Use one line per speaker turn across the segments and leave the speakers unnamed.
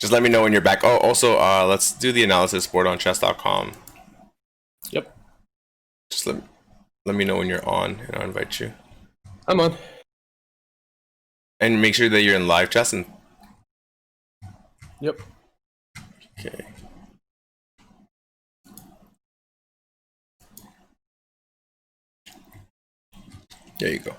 Just let me know when you're back. Oh, also, let's do the analysis board on chess.com.
Yep.
Just let me know when you're on, and I'll invite you.
I'm on.
And make sure that you're in live chess. And
Yep.
okay. There you go.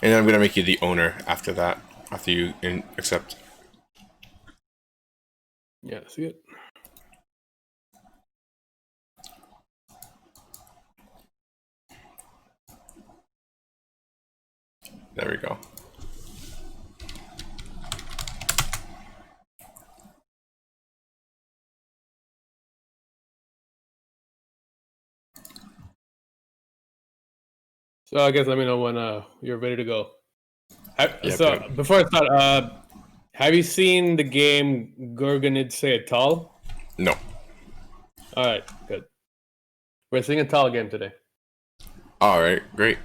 And then I'm gonna make you the owner after that. After you accept.
Yeah, see it.
There we go.
So I guess let me know when you're ready to go. So
Yep.
before I start, have you seen the game Grandmaster?
No.
All right, good. We're seeing a Tal game today.
All right, great.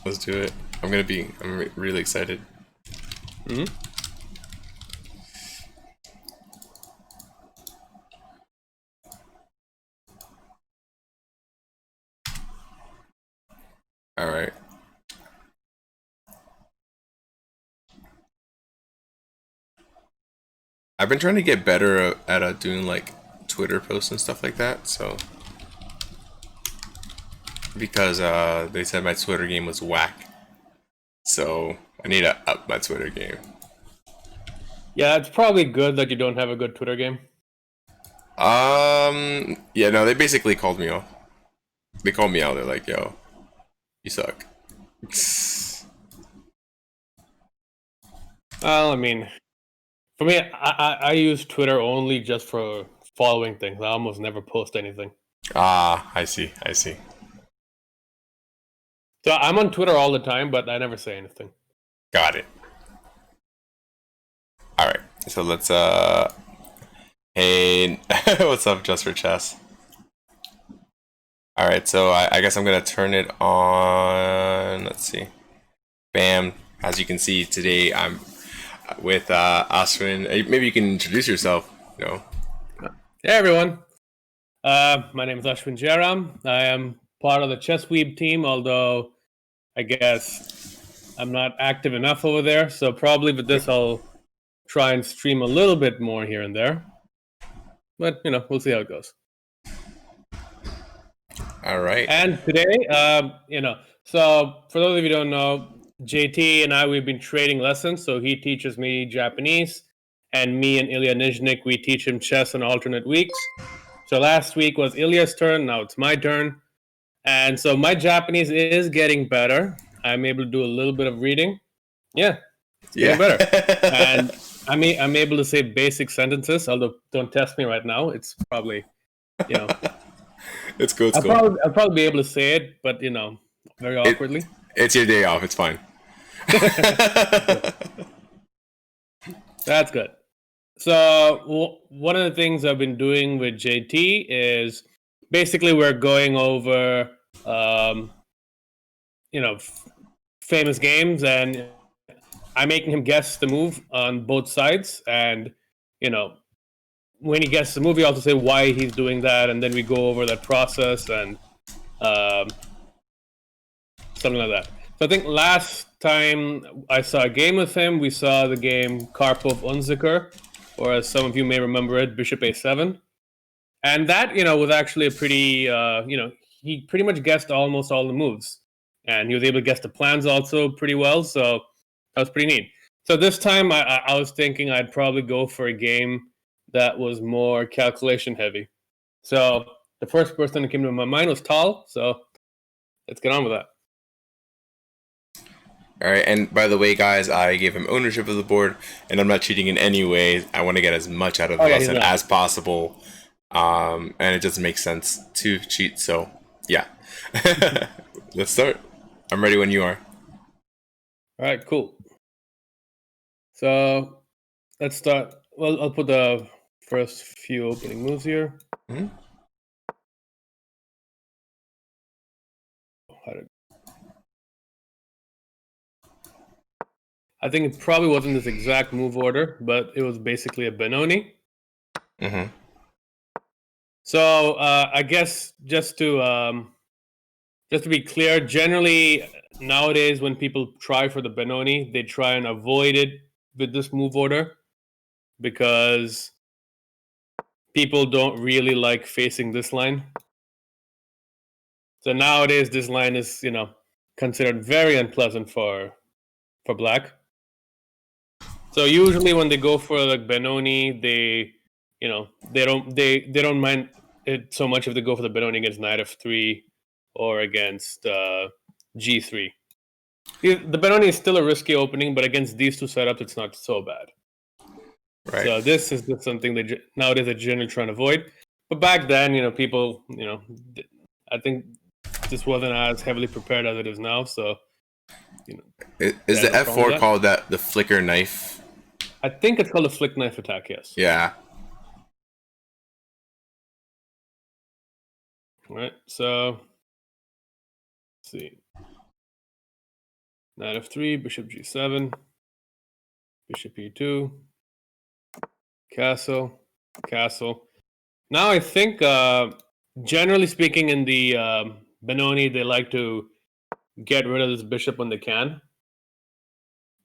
Let's do it. I'm really excited.
Mm-hmm.
All right. I've been trying to get better at doing like Twitter posts and stuff like that. So because they said my Twitter game was whack, so I need to up my Twitter game.
Yeah, it's probably good that you don't have a good Twitter game.
Yeah, no, they basically called me off. They called me out. They're like, "Yo, you suck."
Well, I mean, for me, I use Twitter only just for following things. I almost never post anything.
Ah, I see. I see.
So I'm on Twitter all the time, but I never say anything.
Got it. All right. So let's Hey, what's up, Just for Chess? All right. So I guess I'm gonna turn it on. Let's see. Bam. As you can see today, I'm with Ashwin. Maybe you can introduce yourself. No.
Hey everyone, my name is Ashwin Jayaram. I am part of the Chess Weeb team, although I guess I'm not active enough over there. So probably with this, I'll try and stream a little bit more here and there. But we'll see how it goes.
All right.
And today, so for those of you who don't know, JT and I, we've been trading lessons. So he teaches me Japanese, and me and Ilya Nizhnik, we teach him chess on alternate weeks. So last week was Ilya's turn. Now it's my turn. And so my Japanese is getting better. I'm able to do a little bit of reading. Yeah, it's getting better. And I'm able to say basic sentences, although don't test me right now. It's probably,
It's cool. It's cool.
I'll probably be able to say it, but very awkwardly.
It's your day off. It's fine.
That's good. So one of the things I've been doing with JT is basically we're going over, famous games, and I'm making him guess the move on both sides. And when he guesses the move, he also say why he's doing that, and then we go over that process and something like that. So I think last time I saw a game with him, we saw the game Karpov Unziker, or as some of you may remember it, Bishop A7. And that, was actually a pretty, he pretty much guessed almost all the moves. And he was able to guess the plans also pretty well. So that was pretty neat. So this time I was thinking I'd probably go for a game that was more calculation heavy. So the first person that came to my mind was Tal. So let's get on with that.
All right, and by the way, guys, I gave him ownership of the board, and I'm not cheating in any way. I want to get as much out of the lesson as possible, and it doesn't make sense to cheat. So, yeah, let's start. I'm ready when you are.
All right, cool. So let's start. Well, I'll put the first few opening moves here.
Mm-hmm.
I think it probably wasn't this exact move order, but it was basically a Benoni.
Mm-hmm.
So I guess just to be clear, generally nowadays when people try for the Benoni, they try and avoid it with this move order because people don't really like facing this line. So nowadays this line is, considered very unpleasant for black. So usually when they go for like Benoni, they don't mind it so much if they go for the Benoni against Knight f3 or against g3. The Benoni is still a risky opening, but against these two setups, it's not so bad.
Right.
So this is just something that nowadays they're generally trying to avoid. But back then, people, I think this wasn't as heavily prepared as it is now. So,
is the f4 called the flicker knife?
I think it's called a flick knife attack. Yes.
Yeah.
All right. So, let's see. Knight f3, bishop g7, bishop e2, castle, castle. Now I think, generally speaking, in the Benoni, they like to get rid of this bishop when they can,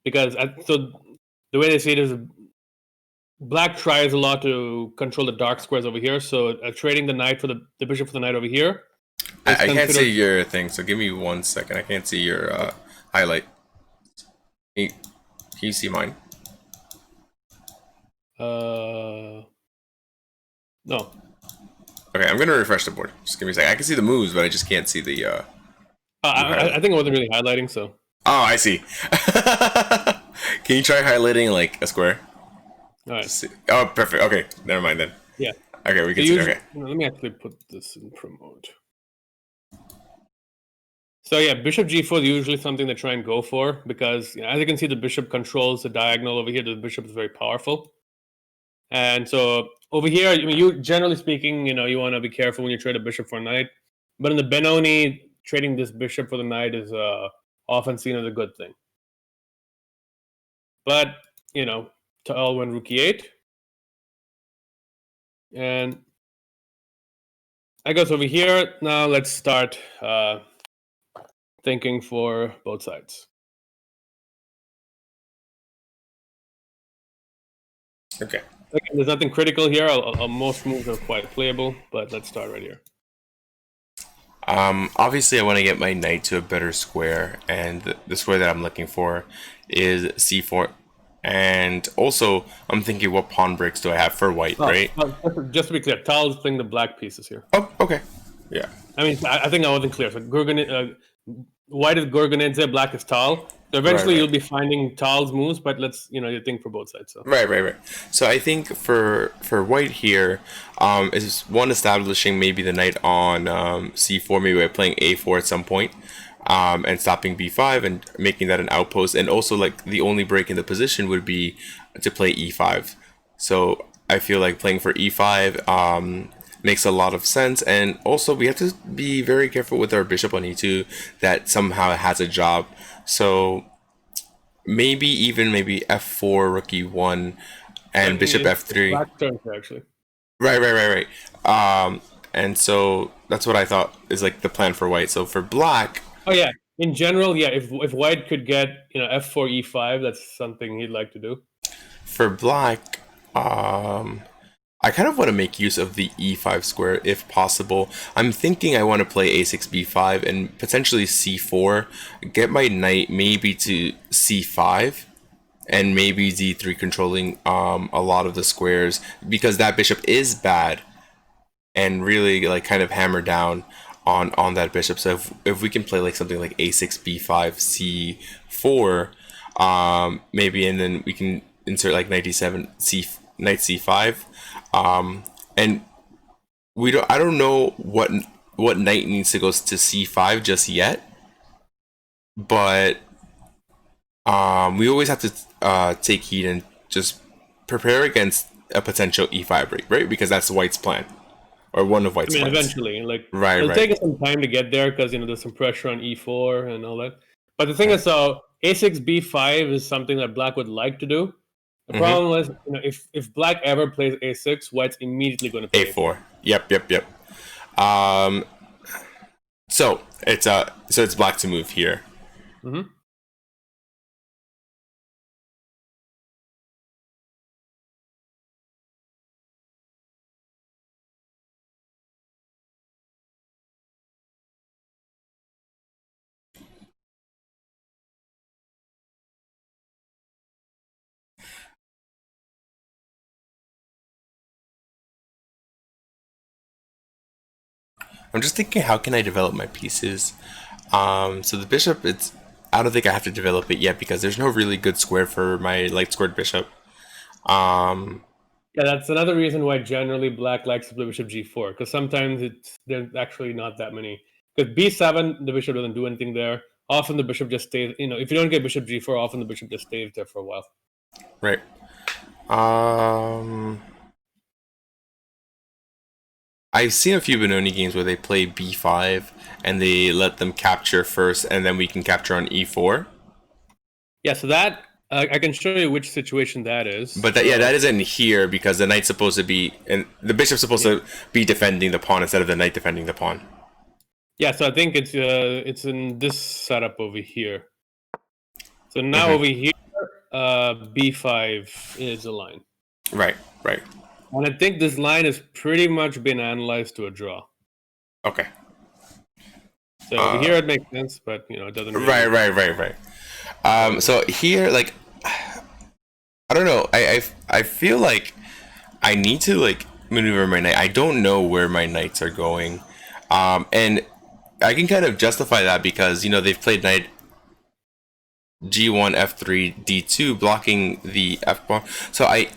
because so the way they see it is, black tries a lot to control the dark squares over here. So trading the knight for the bishop for the knight over here.
I can't see your thing, so give me 1 second. I can't see your highlight. Can you see mine?
No.
Okay, I'm gonna refresh the board. Just give me a second. I can see the moves, but I just can't see the.
I think I wasn't really highlighting, so.
Oh, I see. Can you try highlighting like a square?
All right.
Oh, perfect. Okay, never mind then.
Yeah.
Okay, we can see. Okay.
Let me actually put this in promote. So yeah, bishop g4 is usually something they try and go for because, as you can see, the bishop controls the diagonal over here. The bishop is very powerful, and so over here, you generally speaking, you want to be careful when you trade a bishop for a knight. But in the Benoni, trading this bishop for the knight is often seen as a good thing. But Tal went rook e8, and I guess over here now. Let's start thinking for both sides.
Okay.
Again, there's nothing critical here. Most moves are quite playable, but let's start right here.
Obviously, I want to get my knight to a better square, and the square that I'm looking for is c4. And also, I'm thinking, what pawn breaks do I have for white, right?
Just to be clear, Tal's playing the black pieces here.
Oh, okay. Yeah.
I mean, I think I wasn't clear. So white is Gorgonidze, black is Tal. So eventually you'll be finding Tal's moves, but let's, you think for both sides. So.
Right. So I think for white here, is one establishing maybe the knight on c4, maybe by playing a4 at some point, and stopping b5 and making that an outpost. And also, like, the only break in the position would be to play e5. So I feel like playing for e5 makes a lot of sense. And also, we have to be very careful with our bishop on e2 that somehow has a job. So maybe f4, rook e1, and bishop f3.
Black turns, actually.
Right. And so that's what I thought is like the plan for white. So for black.
Oh yeah, in general, yeah. If white could get f4 e5, that's something he'd like to do.
For black, I kind of want to make use of the e5 square if possible. I'm thinking I want to play a6 b5 and potentially c4, get my knight maybe to c5, and maybe d3 controlling a lot of the squares, because that bishop is bad, and really like kind of hammer down on that bishop. So if we can play like something like a6 b5 c4, maybe, and then we can insert like knight d7 knight c5. And I don't know what knight needs to go to c5 just yet, but we always have to take heed and just prepare against a potential e5 break, right? Because that's white's plan, or one of white's plans.
Eventually,
right.
It'll take us some time to get there because there's some pressure on e4 and all that. But the thing is, a6 b5 is something that black would like to do. The problem is, if black ever plays a6, white's immediately going to play
a4. Yep. So it's black to move here. I'm just thinking, how can I develop my pieces? So the bishop, I don't think I have to develop it yet because there's no really good square for my light squared bishop.
Yeah, that's another reason why generally black likes to play bishop g4, because sometimes there's actually not that many. Because b7, the bishop doesn't do anything there. Often the bishop just stays. If you don't get bishop g4, often the bishop just stays there for a while.
Right. I've seen a few Benoni games where they play b5 and they let them capture first, and then we can capture on e4.
Yeah, so that I can show you which situation that is.
But that isn't here because the knight's supposed to be, and the bishop's supposed to be defending the pawn instead of the knight defending the pawn.
Yeah, so I think it's in this setup over here. So now over here, b5 is a line.
Right.
And I think this line has pretty much been analyzed to a draw.
Okay.
So over here it makes sense, but it doesn't.
Really right. So here, like, I don't know. I feel like I need to maneuver my knight. I don't know where my knights are going, and I can kind of justify that because they've played knight g1, f3, d2, blocking the f pawn. So I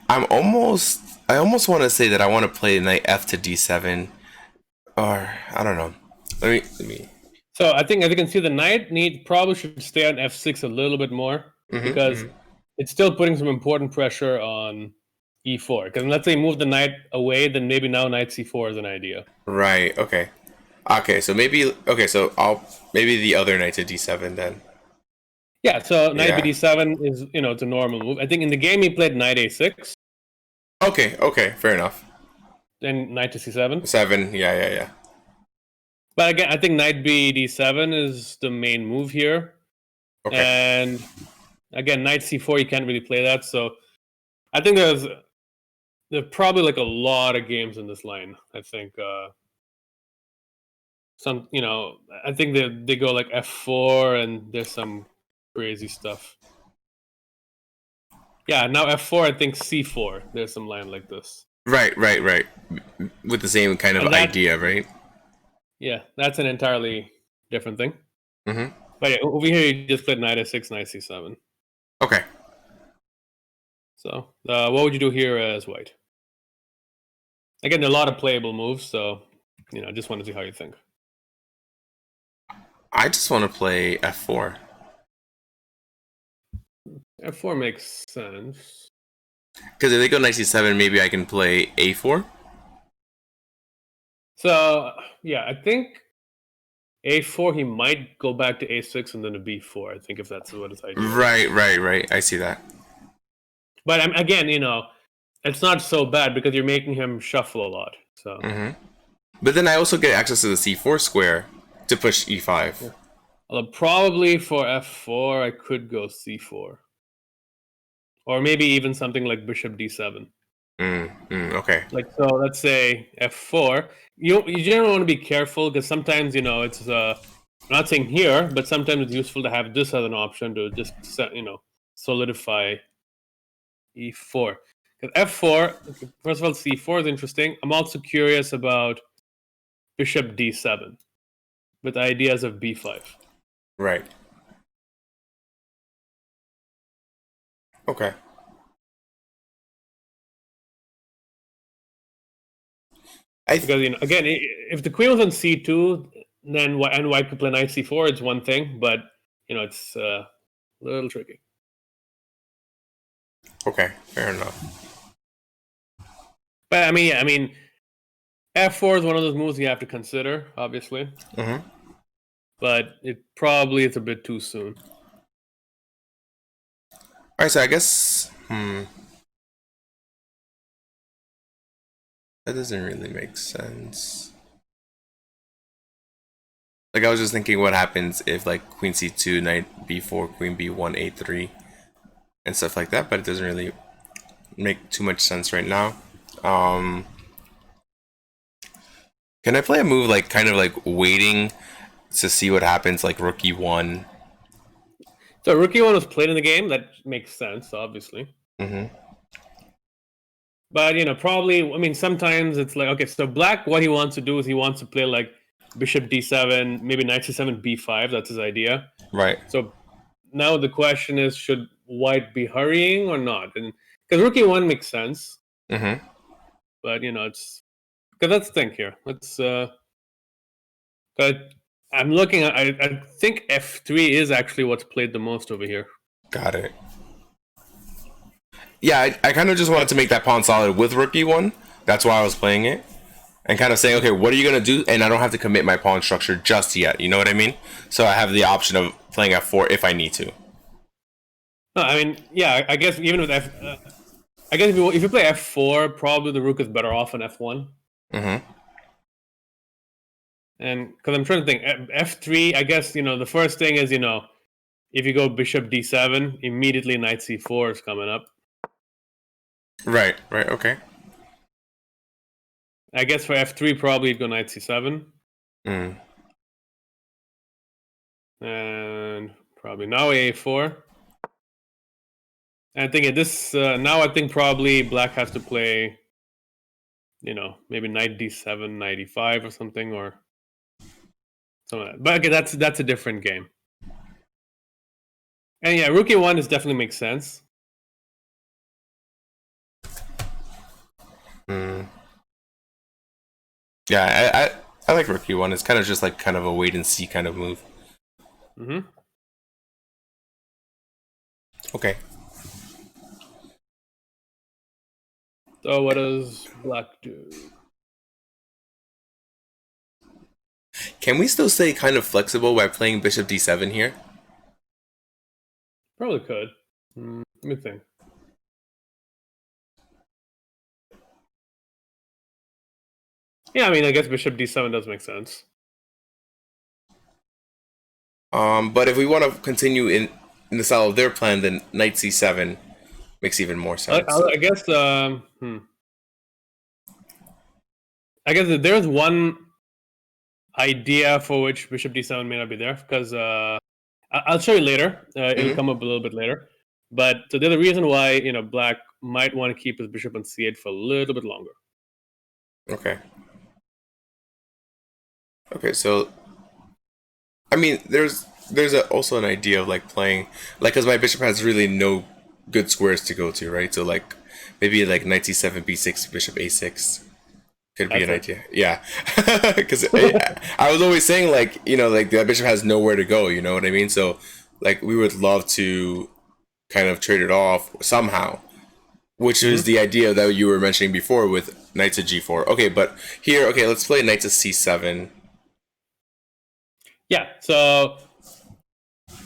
almost want to say that I want to play knight f to d7, or I don't know. Let me.
So I think as you can see, the knight probably should stay on f6 a little bit more because it's still putting some important pressure on e4. Because let's say you move the knight away, then maybe now knight c4 is an idea.
Right. Okay. So maybe I'll maybe the other knight to d7 then.
Yeah. So knight bd7 is it's a normal move. I think in the game he played knight a6.
Okay. Fair enough.
Then knight to c7.
7. Yeah.
But again, I think knight bd7 is the main move here. Okay. And again, knight c4, you can't really play that. So I think there's probably a lot of games in this line. I think I think they go f4 and there's some crazy stuff. Yeah, now f4, I think c4. There's some line like this.
Right. With the same kind of idea, right?
Yeah, that's an entirely different thing. But yeah, over here you just played knight s6, knight c7.
Okay.
So what would you do here as white? Again, there are a lot of playable moves, so I just want to see how you think.
I just want to play f4.
F4 makes sense.
Because if they go knight c7, maybe I can play a4.
So yeah, I think a4 he might go back to a6 and then a b4. I think if that's what his idea.
Right. I see that.
But again, it's not so bad because you're making him shuffle a lot. So.
But then I also get access to the c4 square to push e5.
Yeah. Well, probably for f4, I could go c4, or maybe even something like bishop d7.
Okay.
So let's say f4. You generally want to be careful because sometimes it's I'm not saying here, but sometimes it's useful to have this as an option to just solidify e4. Because f4, first of all, c4 is interesting. I'm also curious about bishop d7 with ideas of b5.
Right. Okay.
Because again, if the queen was on c2, then white could play knight c4. It's one thing, but it's a little tricky.
Okay, fair enough.
But I mean, f4 is one of those moves you have to consider, obviously. But it probably is a bit too soon.
Alright, so I guess that doesn't really make sense. Like I was just thinking what happens if like queen c2, knight b4, queen b1, a3 and stuff like that, but it doesn't really make too much sense right now. Can I play a move like kind of like waiting to see what happens, like rook e1?
So rook e1 was played in the game. That makes sense, obviously. But probably. I mean, sometimes it's like, okay, so black. What he wants to do is he wants to play like bishop d7, maybe knight c7, b5. That's his idea.
Right.
So now the question is, should white be hurrying or not? And because rook e1 makes sense. But it's because let's think here. Let's. But I'm looking at. I think f3 is actually what's played the most over here.
Got it. Yeah, I kind of just wanted to make that pawn solid with rook e1. That's why I was playing it. And kind of saying, okay, what are you going to do? And I don't have to commit my pawn structure just yet. You know what I mean? So I have the option of playing f4 if I need to.
No, I mean, yeah, I guess even with I guess if you play f4, probably the rook is better off on f1. And because I'm trying to think, f3, I guess, the first thing is, if you go bishop d7, immediately knight c4 is coming up.
Right, okay.
I guess for f3, probably you'd go knight c7. And probably now a4. And I think this, now I think probably black has to play, maybe knight d7, knight e5 or something, or something like that. But okay, that's a different game. And yeah, rook e1 definitely makes sense.
Yeah, I like rook e1. It's kind of just like kind of a wait and see kind of move. Okay.
So what does black do?
Can we still stay kind of flexible by playing bishop d7 here?
Probably could. Let me think. Yeah, I mean, I guess bishop d7 does make sense.
But if we want to continue in the style of their plan, then knight c7 makes even more sense.
I guess. I guess there's one idea for which bishop d7 may not be there, because I'll show you later. It'll come up a little bit later. But so the other reason why black might want to keep his bishop on c8 for a little bit longer.
Okay. Okay, so I mean, there's also an idea of like playing like, because my bishop has really no good squares to go to, right? So like maybe like knight c7, b6, bishop a6 could be an idea. Yeah, because I was always saying like like the bishop has nowhere to go. You know what I mean? So like we would love to kind of trade it off somehow, which is the idea that you were mentioning before with knight to g4. Okay, but here, okay, let's play knight to c7.
Yeah, so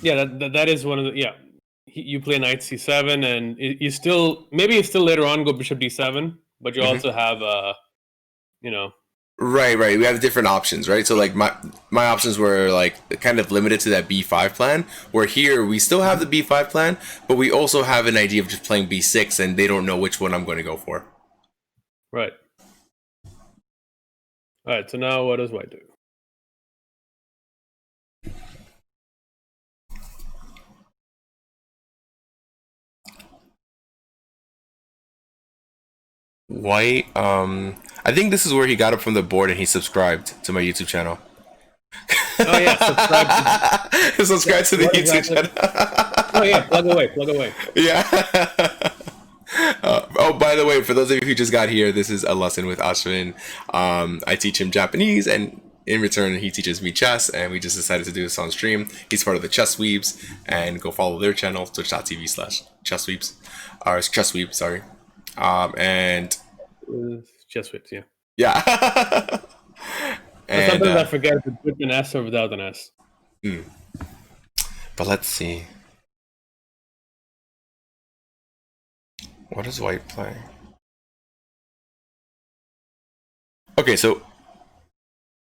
yeah, that is one of the you play knight c7, and you still later on go bishop d7, but you also have
Right. We have different options, right? So like my options were like kind of limited to that b5 plan, where here we still have the b5 plan, but we also have an idea of just playing b6, and they don't know which one I'm going to go for.
Right. All right, so now what does white do?
White, I think this is where he got it from the board and he subscribed to my YouTube channel.
Oh yeah,
subscribe to the YouTube channel.
Oh yeah, plug away.
Yeah. Oh, by the way, for those of you who just got here, this is a lesson with Ashwin. I teach him Japanese, and in return, he teaches me chess, and we just decided to do this on stream. He's part of the Chess Weebs, and go follow their channel, twitch.tv/chessweebs, or chessweeb, sorry. And
Chess Weebs, yeah.
Yeah.
And sometimes I forget if it's with an S or without an S.
But let's see. What does white play? Okay, so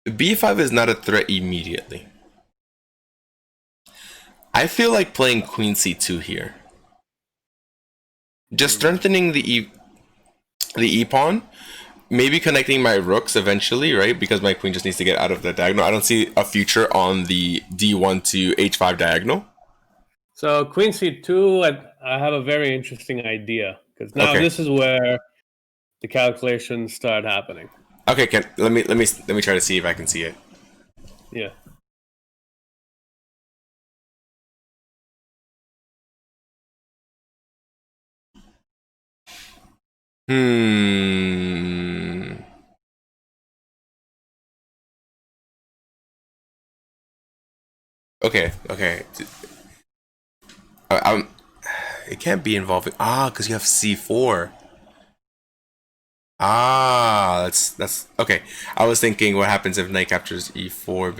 b5 is not a threat immediately. I feel like playing queen c2 here. Just strengthening the e pawn, maybe connecting my rooks eventually, right? Because my queen just needs to get out of the diagonal. I don't see a future on the d1 to h5 diagonal.
So queen c2, I have a very interesting idea, because now this is where the calculations start happening.
Okay, let me try to see if I can see it.
Yeah.
Okay. It can't be involving because you have c4. That's okay. I was thinking, what happens if knight captures e4,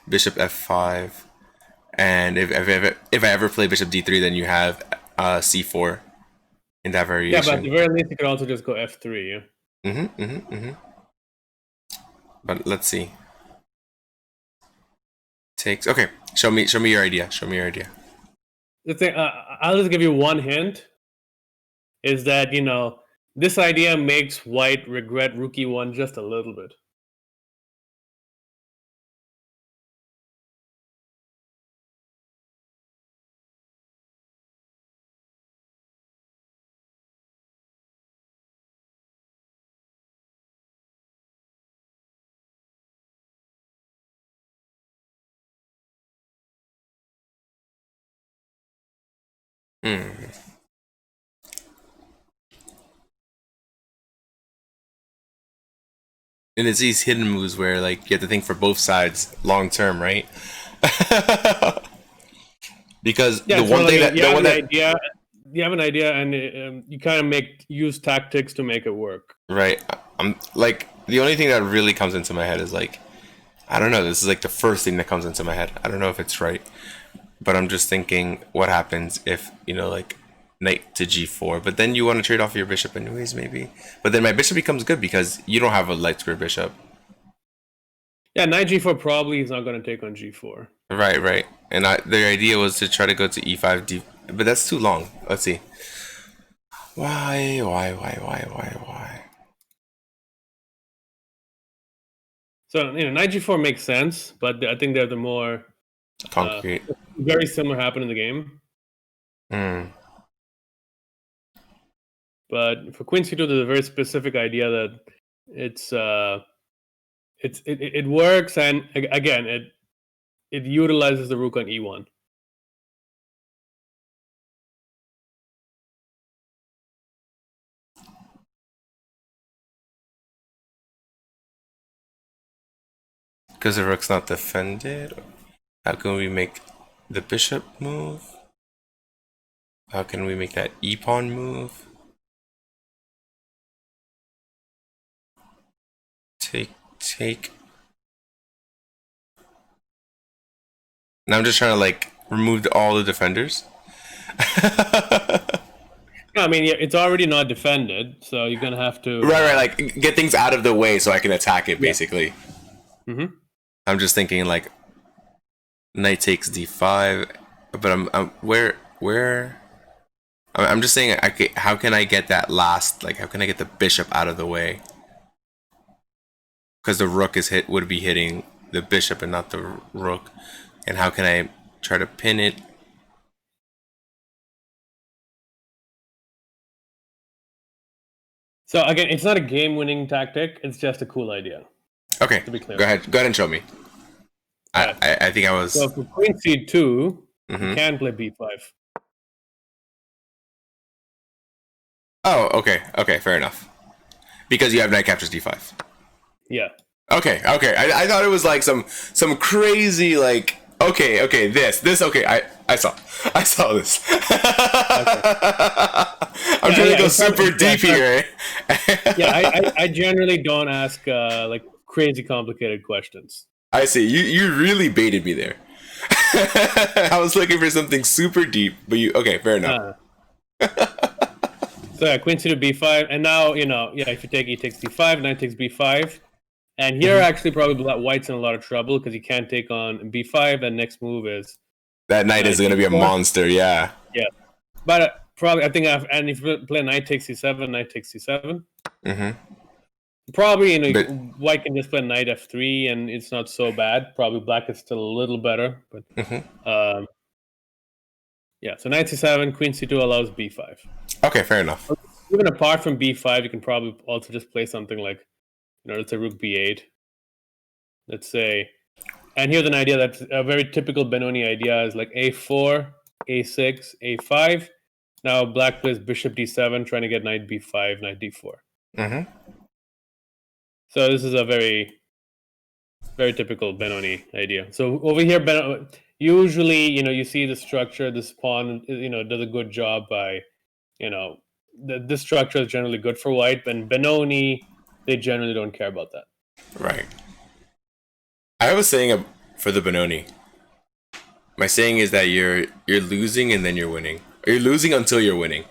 bishop f5, and if I ever play bishop d3, then you have c4 in that variation.
Yeah, but at the very least, you could also just go f3. Yeah.
But let's see. Takes. Okay, show me your idea. Show me your idea.
The thing, I'll just give you one hint. Is that this idea makes white regret rook e1 just a little bit.
And it's these hidden moves where, like, you have to think for both sides long term, right? Because
the one thing that you have an idea, and you kind of use tactics to make it work.
Right. I'm like, the only thing that really comes into my head is like, I don't know. This is like the first thing that comes into my head. I don't know if it's right, but I'm just thinking, what happens if like knight to g4, but then you want to trade off your bishop anyways, maybe. But then my bishop becomes good because you don't have a light square bishop.
Yeah, knight g4 probably is not going to take on g4.
Right. And the idea was to try to go to e5, but that's too long. Let's see. Why?
So knight g4 makes sense, but I think they're the more
concrete.
Very similar happen in the game. But for queen c2, there's a very specific idea that it works, and again it utilizes the rook on e1.
Because the rook's not defended. How can we make the bishop move? How can we make that e-pawn move? Take. Now I'm just trying to like remove all the defenders.
I mean, yeah, it's already not defended, so you're gonna have to
right, like get things out of the way so I can attack it, basically.
Yeah.
I'm just thinking like knight takes d5, but I'm just saying, how can I get that last, like, how can I get the bishop out of the way? Because the rook would be hitting the bishop and not the rook. And how can I try to pin it?
So again, it's not a game-winning tactic. It's just a cool idea.
Okay, to be clear. Go ahead and show me. I think I was.
So for queen c2, you can play b5.
Oh, okay, fair enough. Because you have knight captures d5.
Yeah.
Okay. I thought it was like some crazy like. Okay, this. Okay, I saw this. I'm trying to go super deep here.
Yeah, I generally don't ask like crazy complicated questions.
I see. You really baited me there. I was looking for something super deep, but okay, fair enough.
So yeah, queen c2 b5, and now if you take e takes d5, knight takes b5, and here actually probably white's in a lot of trouble because he can't take on b5. And next move is
that knight is going to be a monster. Yeah.
Yeah, but probably I think and if you play knight takes c7, knight takes c7. Probably
But,
white can just play knight f3, and it's not so bad. Probably black is still a little better, but yeah. So knight c7, queen c2 allows b5.
okay, fair enough.
Even apart from b5, you can probably also just play something like, let's say rook b8. Let's say, and here's an idea that's a very typical Benoni idea: is like a4, a6, a5. Now black plays bishop d7, trying to get knight b5, knight d4. So this is a very, very typical Benoni idea. So over here, usually, you see the structure, this pawn, does a good job by, this structure is generally good for white, but in Benoni, they generally don't care about that.
Right. I was saying for the Benoni, my saying is that you're losing and then you're winning. Or you're losing until you're winning.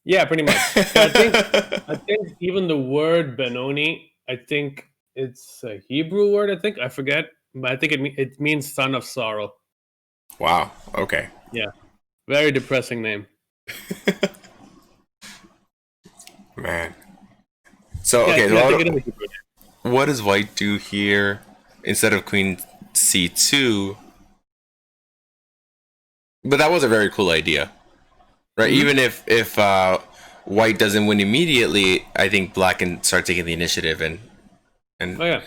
Yeah, pretty much. I think even the word Benoni, I think it's a Hebrew word. I forget, but I think it means son of sorrow.
Wow. Okay.
Yeah, very depressing name.
Man. So okay, what does white do here instead of queen c2? But that was a very cool idea, right? Even if white doesn't win immediately, I think black can start taking the initiative and
oh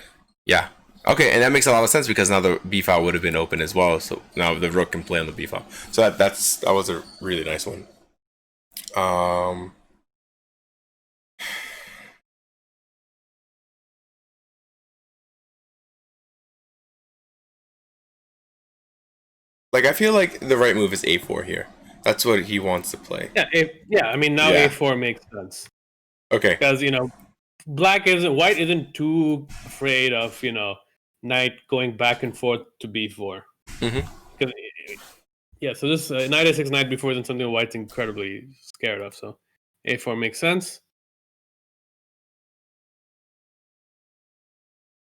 yeah. Okay, and that makes a lot of sense because now the b file would have been open as well. So now the rook can play on the b file. So that was a really nice one. Like I feel like the right move is a4 here. That's what he wants to play.
Yeah. I mean, now a4 makes sense.
Okay.
Because white isn't too afraid of knight going back and forth to b4. Yeah, so this knight a6, knight b4 isn't something white's incredibly scared of. So a4 makes sense.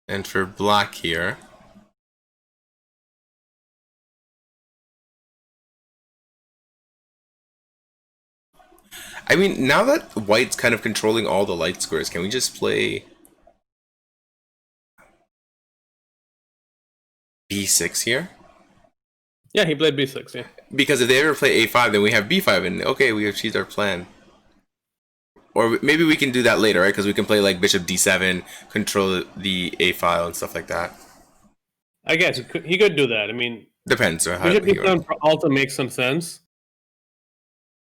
And for black here, I mean, now that white's kind of controlling all the light squares, can we just play b6 here?
Yeah, he played b6, yeah.
Because if they ever play a5, then we have b5, and okay, we achieved our plan. Or maybe we can do that later, right? Because we can play like bishop d7, control the a file and stuff like that.
I guess he could do that. I mean,
depends.
Bishop d7 also makes some sense.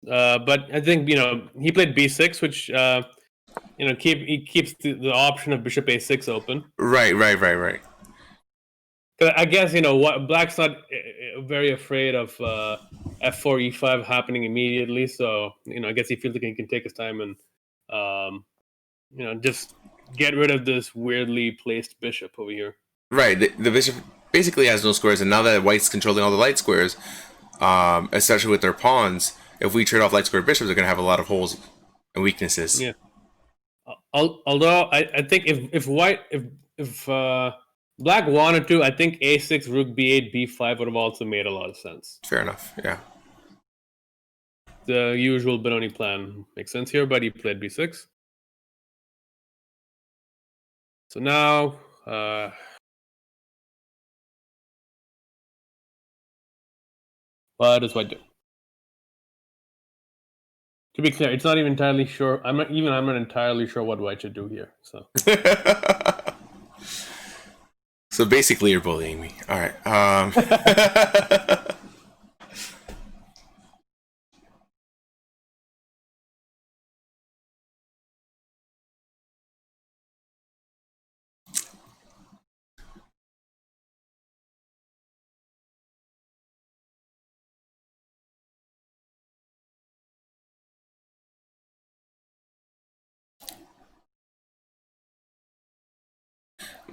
But I think he played b6, which he keeps the option of bishop a6 open.
Right.
I guess what black's not very afraid of f4 e5 happening immediately, so I guess he feels like he can take his time and just get rid of this weirdly placed bishop over here.
Right, the bishop basically has no squares, and now that white's controlling all the light squares, especially with their pawns, if we trade off light square bishops, they're gonna have a lot of holes and weaknesses.
Yeah. Although I think if black wanted to, I think a6, rook b8, b5 would have also made a lot of sense.
Fair enough, yeah.
The usual Benoni plan makes sense here, but he played b6. So now, what does white do? To be clear, it's not even entirely sure. I'm not entirely sure what white should do here. So.
So basically, you're bullying me. All right.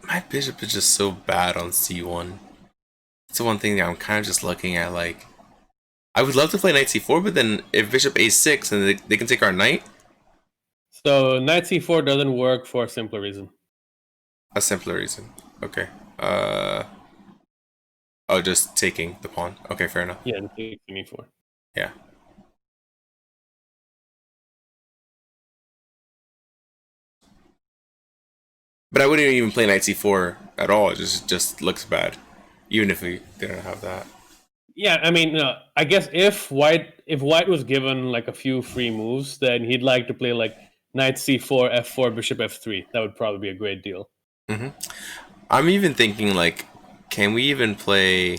My bishop is just so bad on c1. It's the one thing that I'm kind of just looking at. Like, I would love to play knight c4, but then if bishop a6 and they can take our knight,
So knight c4 doesn't work for a simpler reason.
A simpler reason. Okay. Just taking the pawn. Okay, fair enough.
Yeah, and take e4.
Yeah. But I wouldn't even play knight c4 at all. It just looks bad, even if we didn't have that.
Yeah, I mean, I guess if white was given like a few free moves, then he'd like to play like knight c4, f4, bishop f3. That would probably be a great deal.
Mm-hmm. I'm even thinking like, can we even play?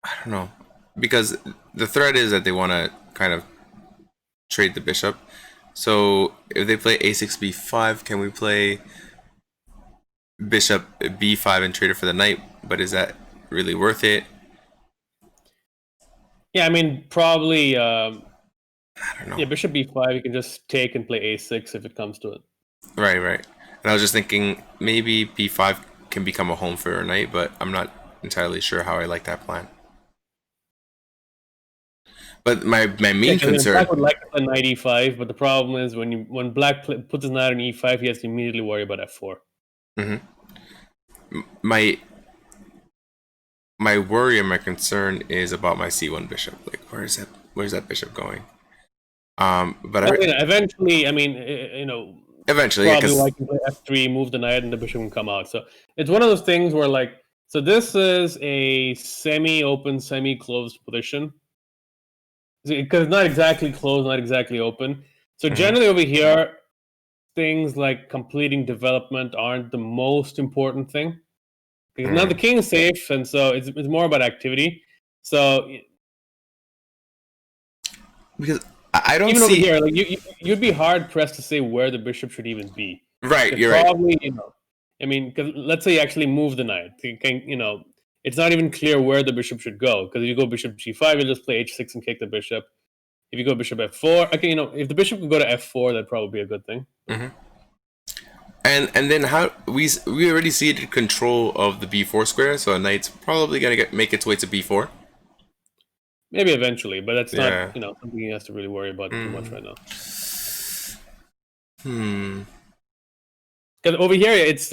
I don't know, because the threat is that they want to kind of trade the bishop. So if they play a6 b5, can we play bishop b5 and trade it for the knight? But is that really worth it?
Yeah, I mean, probably.
I don't know.
Yeah, bishop b5. You can just take and play a6 if it comes to it.
Right. And I was just thinking maybe b5 can become a home for a knight, but I'm not entirely sure how I like that plan. But my main concern.
Black would like to play knight e5, but the problem is when black puts his knight on e5, he has to immediately worry about f4.
Mm-hmm. My worry and my concern is about my c1 bishop. Like, where's that bishop going? But
eventually, I mean,
eventually,
probably like play f3, move the knight, and the bishop can come out. So it's one of those things where like, so this is a semi-open, semi-closed position. Because it's not exactly closed, not exactly open. So generally over here, things like completing development aren't the most important thing. Because now the king is safe, and so it's more about activity. So
because I don't
even
see
over here, like you'd be hard pressed to say where the bishop should even be.
Right, you're probably,
right. I mean, because let's say you actually move the knight. It's not even clear where the bishop should go. Because if you go bishop g5, you'll just play h6 and kick the bishop. If you go bishop f4, okay, if the bishop could go to f4, that'd probably be a good thing.
Mm-hmm. And then how we already ceded control of the b4 square, so a knight's probably gonna make its way to b4.
Maybe eventually, but that's not something he has to really worry about too much right now. Because over here, it's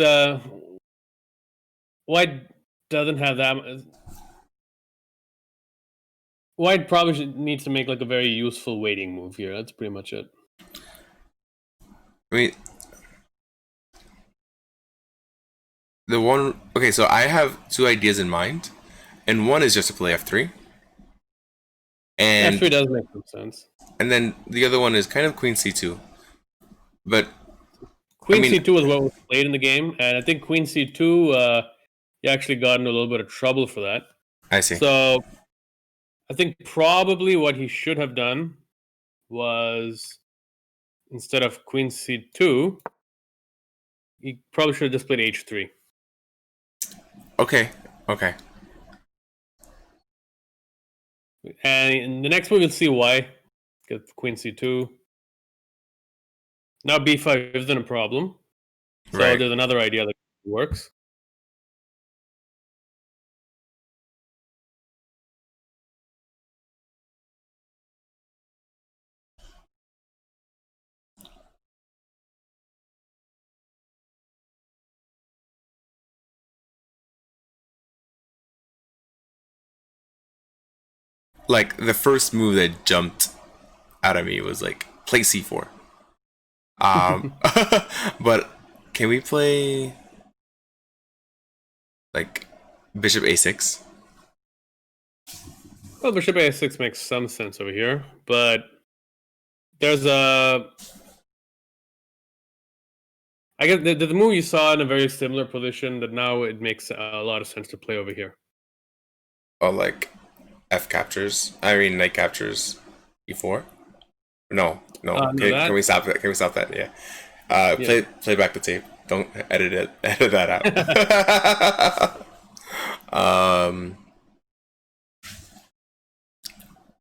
white doesn't have that. White probably needs to make like a very useful waiting move here. That's pretty much it.
I mean, okay, so I have two ideas in mind, and one is just to play f3. And
f3 does make some sense.
And then the other one is kind of queen c2. But
queen c2 is what was played in the game, and I think queen c2, you actually got into a little bit of trouble for that.
I see.
So I think probably what he should have done was, instead of queen c2, he probably should have just played h3.
Okay.
And in the next move, you'll see why. Get queen c2. Now b5 isn't a problem. So there's another idea that works.
Like, the first move that jumped out of me was like, play c4. But can we play like bishop a6?
Well, bishop a6 makes some sense over here, but there's I guess the move you saw in a very similar position that now it makes a lot of sense to play over here.
Oh, like f captures? I mean, knight captures e4? No. Can we stop that? Yeah. Play back the tape. Don't edit that out.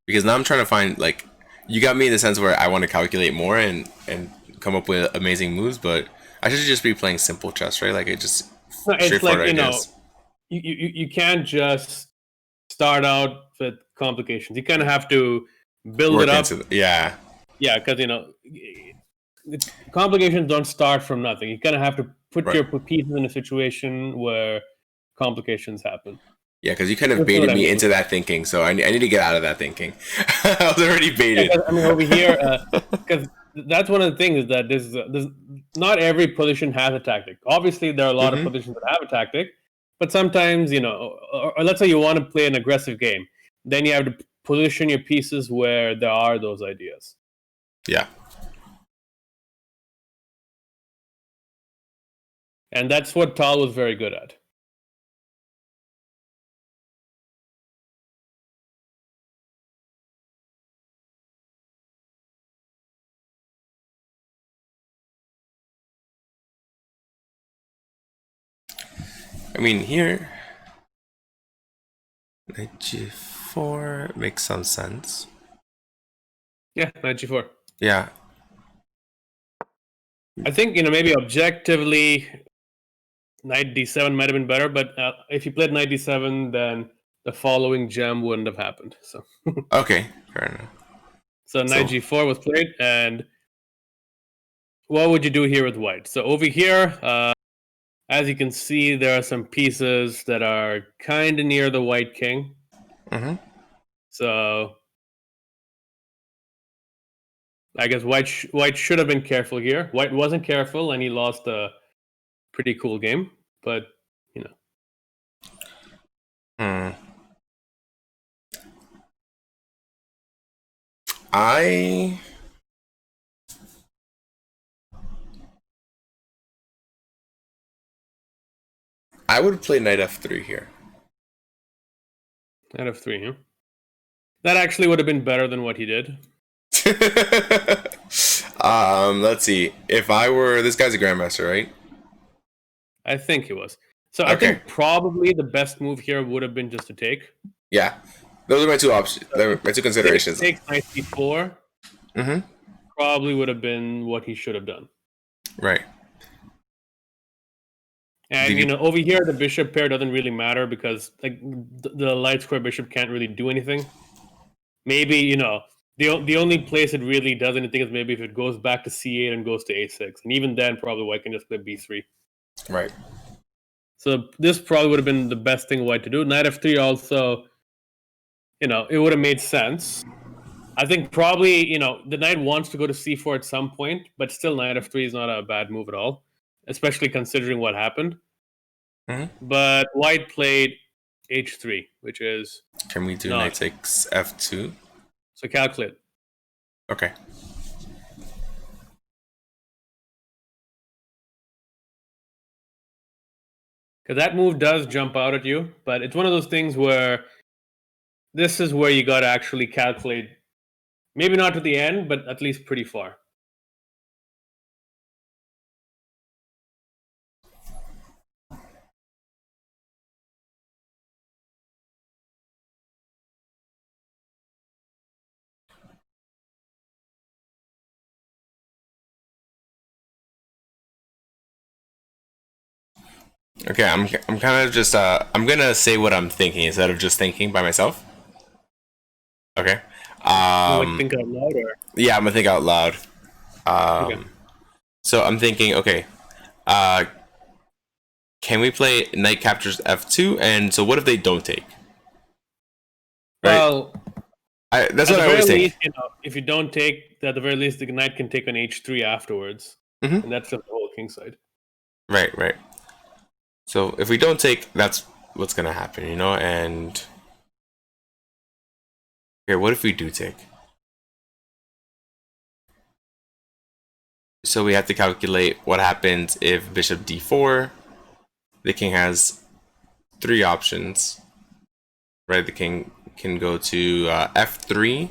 Because now I'm trying to find, like, you got me in the sense where I want to calculate more and come up with amazing moves, but I should just be playing simple chess, right? Like, it's like, ideas.
You can't just start out with complications. You kind of have to build it up.
Yeah,
because complications don't start from nothing. You kind of have to put
Right.
your pieces in a situation where complications happen.
Yeah, because you kind of
That's what
baited
I
me
mean.
into that thinking, so I need to get out of that thinking. I was already baited.
I mean, over here, because that's one of the things is that there's not every position has a tactic. Obviously, there are a lot of positions that have a tactic, but sometimes, or let's say you want to play an aggressive game, then you have to position your pieces where there are those ideas.
Yeah.
And that's what Tal was very good at.
I mean, here, knight g4 makes some sense.
Yeah, knight g4.
Yeah.
I think, maybe objectively, knight d7 might have been better, but if you played knight d7, then the following gem wouldn't have happened. So
Okay, fair enough.
So knight g4 was played, and what would you do here with white? So over here, as you can see, there are some pieces that are kind of near the white king. So I guess white should have been careful here. White wasn't careful, and he lost a pretty cool game. But
I would play knight f3 here.
Knight f3, huh? That actually would have been better than what he did.
Let's see. If I were, this guy's a grandmaster, right?
I think he was. So I think probably the best move here would have been just to take.
Yeah, those are my two options. My two considerations.
Take knight c4. Probably would have been what he should have done.
Right.
And over here, the bishop pair doesn't really matter because like the light square bishop can't really do anything. Maybe the only place it really does anything is maybe if it goes back to c8 and goes to a6, and even then probably white can just play b3.
Right.
So this probably would have been the best thing white to do. Knight f3 also, it would have made sense. I think probably the knight wants to go to c4 at some point, but still knight f3 is not a bad move at all, especially considering what happened. But white played h3, which is...
Can we do knight takes f2?
So calculate.
Okay.
Because that move does jump out at you, but it's one of those things where this is where you got to actually calculate, maybe not to the end, but at least pretty far.
Okay, I'm kind of just I'm gonna say what I'm thinking instead of just thinking by myself. Okay.
Think out loud, or?
Yeah, I'm gonna think out loud. Okay. So I'm thinking, okay, can we play knight captures f2? And so what if they don't take?
Right? Well,
that's what I always think.
If you don't take, at the very least, the knight can take on h3 afterwards, and that's the whole king side.
Right, right. So if we don't take, that's what's gonna happen, and okay, what if we do take? So we have to calculate what happens if bishop d4. The king has 3 options, right? The king can go to f3,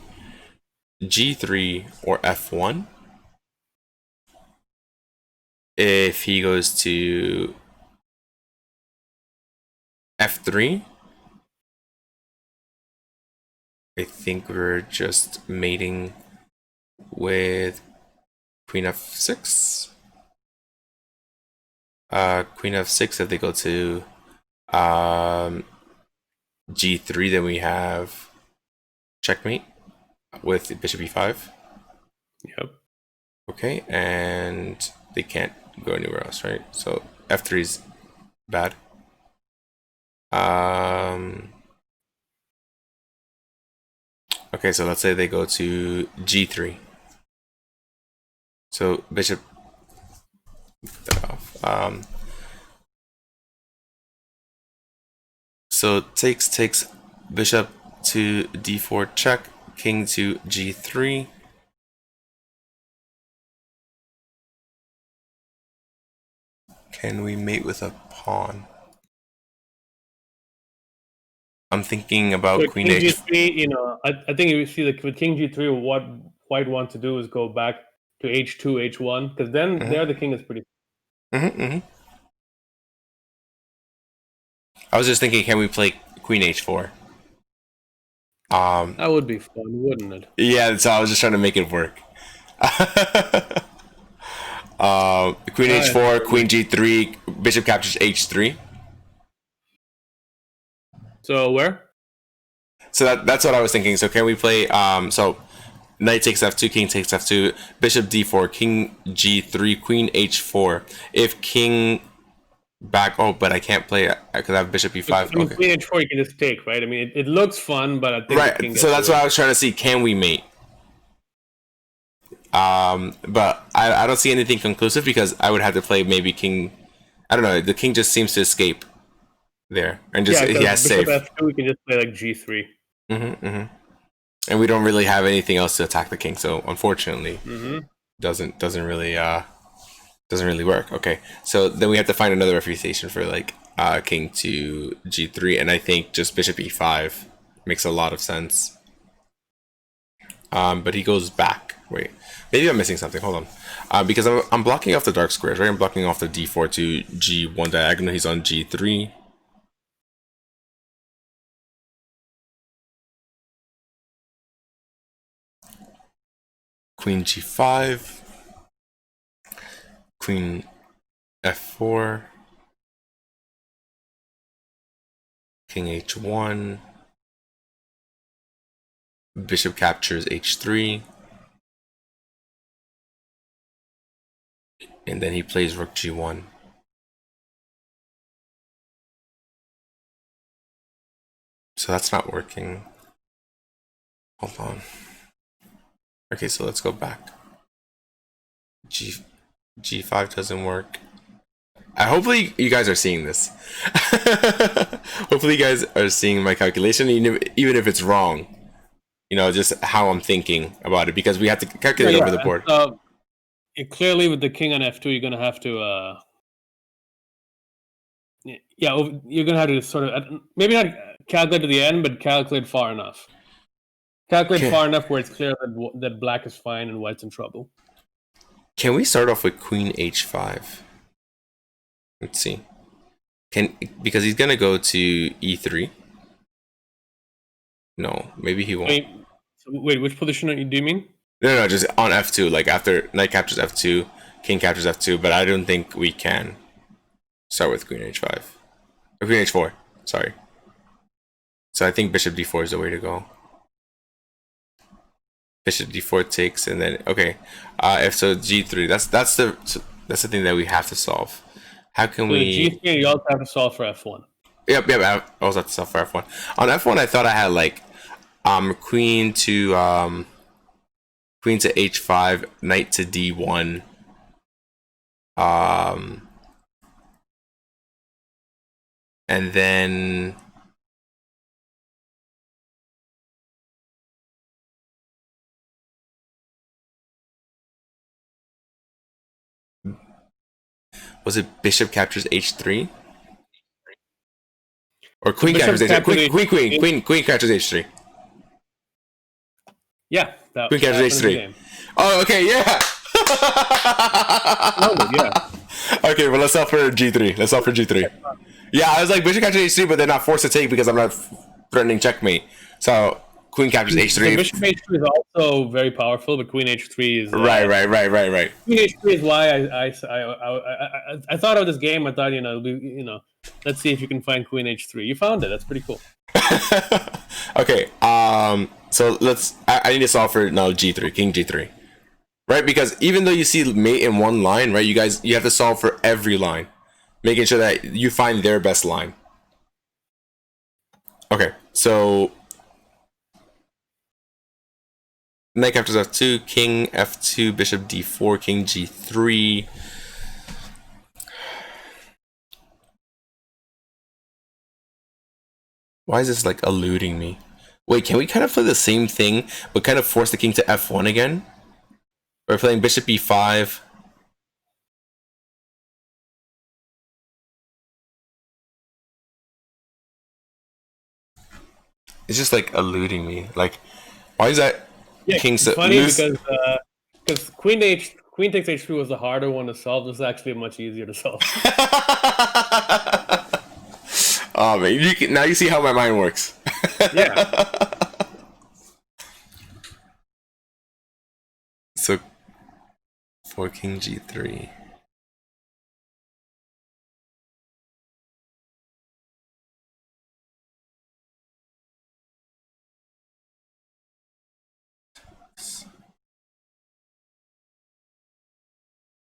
g3, or f1. If he goes to f3, I think we're just mating with queen f6. Queen f6, if they go to g3, then we have checkmate with bishop e5.
Yep.
Okay, and they can't go anywhere else, right? So f3 is bad. Okay, so let's say they go to g3. So bishop that off. So takes bishop to d4 check, king to g3. Can we mate with a pawn? I'm thinking about
so
queen
king
h.
g3, I think you see that with king g3, what white wants to do is go back to h2, h1, because then there the king is pretty.
I was just thinking, can we play queen h4?
That would be fun, wouldn't it?
Yeah, so I was just trying to make it work. Queen h4, queen g3, bishop captures h3.
So where?
So that's what I was thinking. So can we play? So knight takes f2, king takes f2, bishop d4, king g3, queen h4. If king back, oh, but I can't play it because I have bishop e5.
I mean,
okay.
queen h4 you can just take, right? I mean, it looks fun, but I think
right. So that's what I was trying to see. Can we mate? But I don't see anything conclusive because I would have to play maybe king. I don't know. The king just seems to escape there and just he has
bishop
safe.
f2 we can just play like g3.
And we don't really have anything else to attack the king, so unfortunately, doesn't really work. Okay, so then we have to find another refutation for like king to g3, and I think just bishop e5 makes a lot of sense. But he goes back. Wait, maybe I'm missing something. Hold on, because I'm blocking off the dark squares, right? I'm blocking off the d4 to g1 diagonal. He's on g3. Queen g5, queen f4, king h1, bishop captures h3, and then he plays rook g1. So that's not working. Hold on. Okay, so let's go back. G5 doesn't work. Hopefully you guys are seeing this. Hopefully you guys are seeing my calculation, even if it's wrong. Just how I'm thinking about it, because we have to calculate over the board.
Clearly, with the king on f2, you're gonna have to. You're gonna have to sort of maybe not calculate to the end, but calculate far enough. Calculate far enough where it's clear that black is fine and white's in trouble.
Can we start off with queen h5? Let's see. Because he's gonna go to e3. No, maybe he won't.
Wait, which position do you mean?
No, just on f2. Like after knight captures f2, king captures f2. But I don't think we can start with queen h5 or queen h4. Sorry. So I think bishop d4 is the way to go. Bishop d4 takes, and then if so g3. That's the thing that we have to solve. How can we?
G3, you also have to solve for f1.
Yep. I also have to solve for f1. On f1, I thought I had like queen to h5, knight to d1. And then was it bishop captures h3? Or queen captures h3? Queen captures h3.
Yeah.
Queen captures h3. Oh, okay, yeah. Okay, well, let's solve for g3. Yeah, I was like bishop captures h3, but they're not forced to take because I'm not threatening checkmate. So queen captures h3.
So bishop h3 is also very powerful, but queen h3 is
right.
Queen h3 is why I thought of this game. I thought let's see if you can find queen h3. You found it. That's pretty cool.
Okay. So I need to solve for now g3, king g3. right? Because even though you see mate in one line, right, you have to solve for every line, making sure that you find their best line. Okay, so knight captures f2, king f2, bishop d4, king g3. Why is this like eluding me? Wait, can we kind of play the same thing, but kind of force the king to f1 again? We're playing bishop e5. It's just like eluding me. Like, why is that king so
funny because queen takes h3 was the harder one to solve. This is actually much easier to solve.
Oh man, now you see how my mind works.
Yeah.
So for king g3.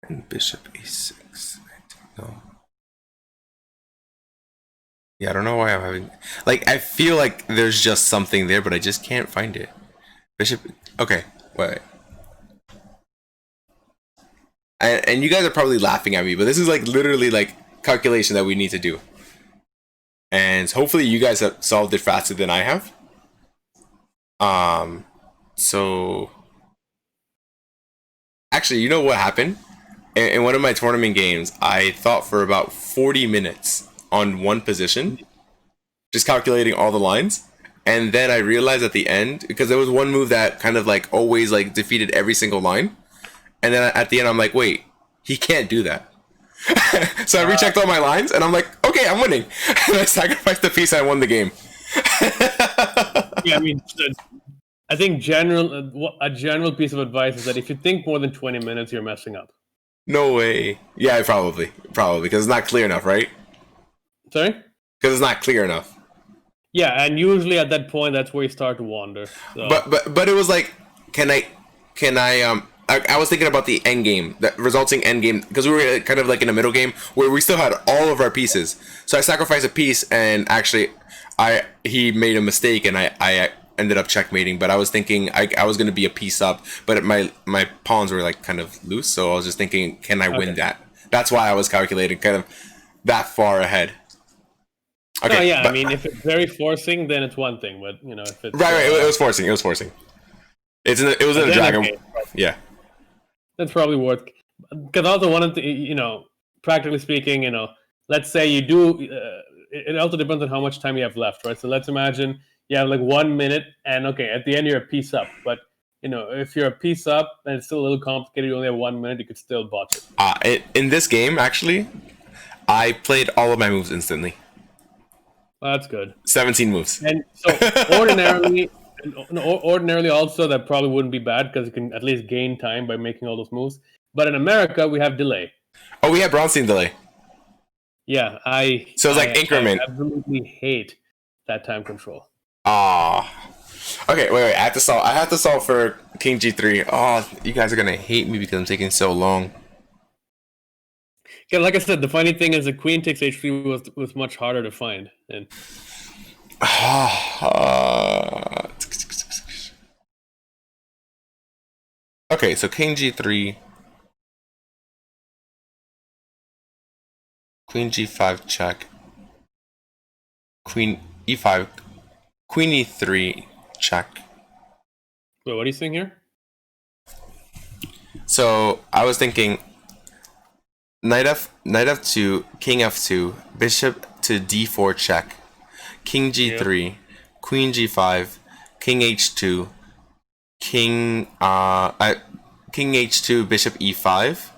And bishop a6. No. Yeah, I don't know why I'm having... Like, I feel like there's just something there, but I just can't find it. Bishop... Okay, wait. And you guys are probably laughing at me, but this is like literally like calculation that we need to do. And hopefully you guys have solved it faster than I have. So... Actually, you know what happened? In one of my tournament games, I thought for about 40 minutes on one position, just calculating all the lines. And then I realized at the end, because there was one move that kind of like always like defeated every single line. And then at the end, I'm like, wait, he can't do that. So I rechecked all my lines and I'm like, okay, I'm winning. And I sacrificed the piece and I won the game.
Yeah, I mean, I think a general piece of advice is that if you think more than 20 minutes, you're messing up.
No way. Yeah, probably, because it's not clear enough, right?
Sorry?
Because it's not clear enough.
Yeah, and usually at that point, that's where you start to wander. So.
But it was like, I was thinking about the end game, the resulting end game, because we were kind of like in a middle game where we still had all of our pieces. So I sacrificed a piece, and actually, he made a mistake, and I ended up checkmating. But I was thinking I was going to be a piece up, but my pawns were like kind of loose. So I was just thinking, can I win that? That's why I was calculating kind of that far ahead.
Okay, no, yeah, I mean, if it's very forcing, then it's one thing. But you know, if it's
right, it was forcing. It was forcing. It was in a dragon. Okay, yeah.
That's probably worth, because also one of the, you know, practically speaking, you know, let's say you do, it also depends on how much time you have left, right? So let's imagine you have like 1 minute and okay, at the end you're a piece up, but you know, if you're a piece up and it's still a little complicated, you only have 1 minute, you could still botch it.
In this game, actually, I played all of my moves instantly.
Well, that's good.
17 moves.
And so ordinarily also that probably wouldn't be bad because you can at least gain time by making all those moves. But in America, we have delay.
Oh, we have Bronstein delay.
Yeah,
So it's like increment.
I absolutely hate that time control.
Okay, wait. I have to solve for King G3. Oh, you guys are gonna hate me because I'm taking so long.
Yeah, like I said, the funny thing is the Queen takes H3 was much harder to find. And
okay, so King G3, Queen G5 check, Queen E5, Queen E3 check.
Wait, what are you saying here?
So I was thinking knight f2, king f2, bishop to d4 check, king g3, yep. Queen g5, king h2, king h2, bishop e5,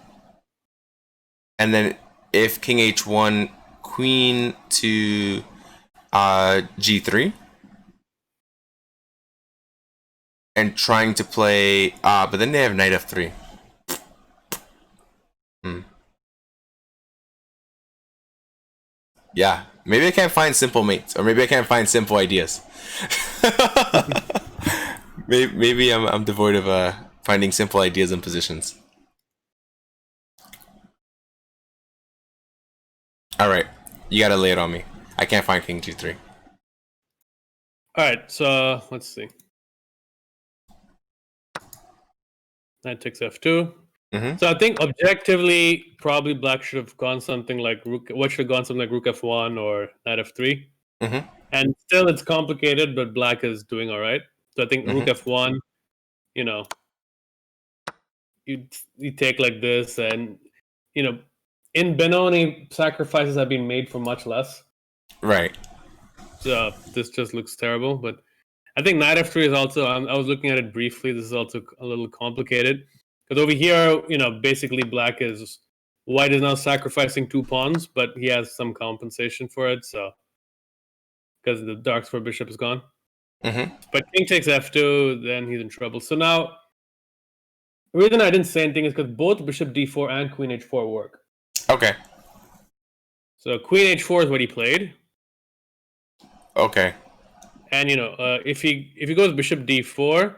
and then if king h1, queen to g3, and trying to play but then they have knight f3. Yeah, maybe I can't find simple mates, or maybe I can't find simple ideas. maybe I'm devoid of finding simple ideas and positions. All right, you gotta lay it on me. I can't find king g3.
All right, so let's see. Knight takes f2.
Mm-hmm.
So I think objectively, probably black should have gone something like rook. What should have gone something like rook f1 or knight f3.
Mm-hmm.
And still, it's complicated, but black is doing all right. So I think rook f1. You know, you take like this, and in Benoni, sacrifices have been made for much less.
Right.
So this just looks terrible. But I think knight f3 is also. I was looking at it briefly. This is also a little complicated because over here, basically white is now sacrificing 2 pawns, but he has some compensation for it. So because the dark square bishop is gone.
Mm-hmm.
But king takes f2, then he's in trouble. So now, the reason I didn't say anything is because both bishop d4 and queen h4 work.
Okay.
So queen h4 is what he played.
Okay.
And if he goes bishop d4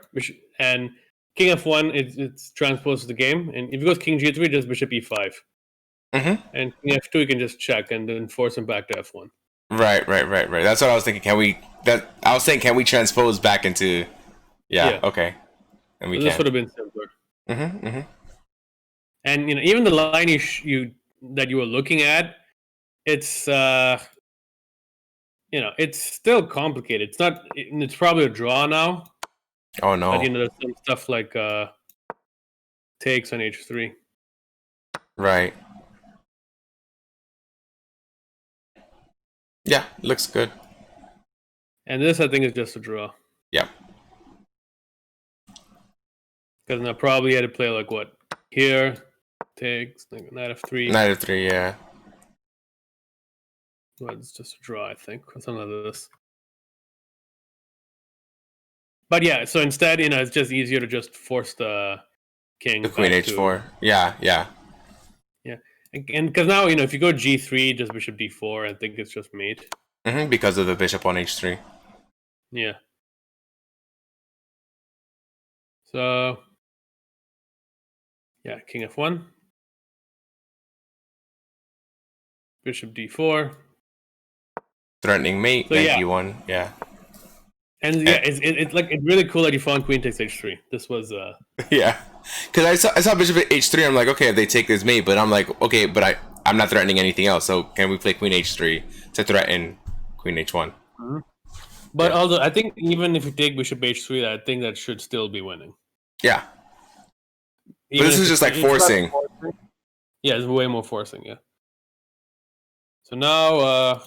and king f1, it's transposed to the game. And if he goes king g3, just bishop e5.
Mm-hmm.
And king f2, you can just check and then force him back to f1.
Right. That's what I was thinking. I was saying, can we transpose back into? Yeah. Okay. And we
so
can.
This would have been simpler.
Mm-hmm. Mm-hmm.
And even the line that you were looking at, it's it's still complicated. It's probably a draw now.
Oh no.
But there's some stuff like takes on h3.
Right. Yeah, looks good.
And this, I think, is just a draw.
Yeah.
Because now probably had to play like what? Here, takes, like knight f3.
Knight f3, yeah.
Well, it's just a draw, I think, or something like this. But yeah, so instead, it's just easier to just force the king.
The queen h4. Yeah.
Yeah. And because now, if you go g3, just bishop d4, I think it's just mate.
Mm-hmm, because of the bishop on h3.
Yeah. So, yeah, king f1. Bishop d4.
Threatening mate,
So,
knight
yeah.
d1, yeah.
And yeah, it's really cool that you found queen takes h3. This was
yeah, because I saw bishop at h3. I'm like, okay, if they take this mate, but I'm like, okay, but I'm not threatening anything else. So can we play queen h3 to threaten queen h1?
Mm-hmm. But although I think even if you take bishop h3, I think that should still be winning.
Yeah, but this is just like forcing.
Yeah, it's way more forcing. Yeah. So now,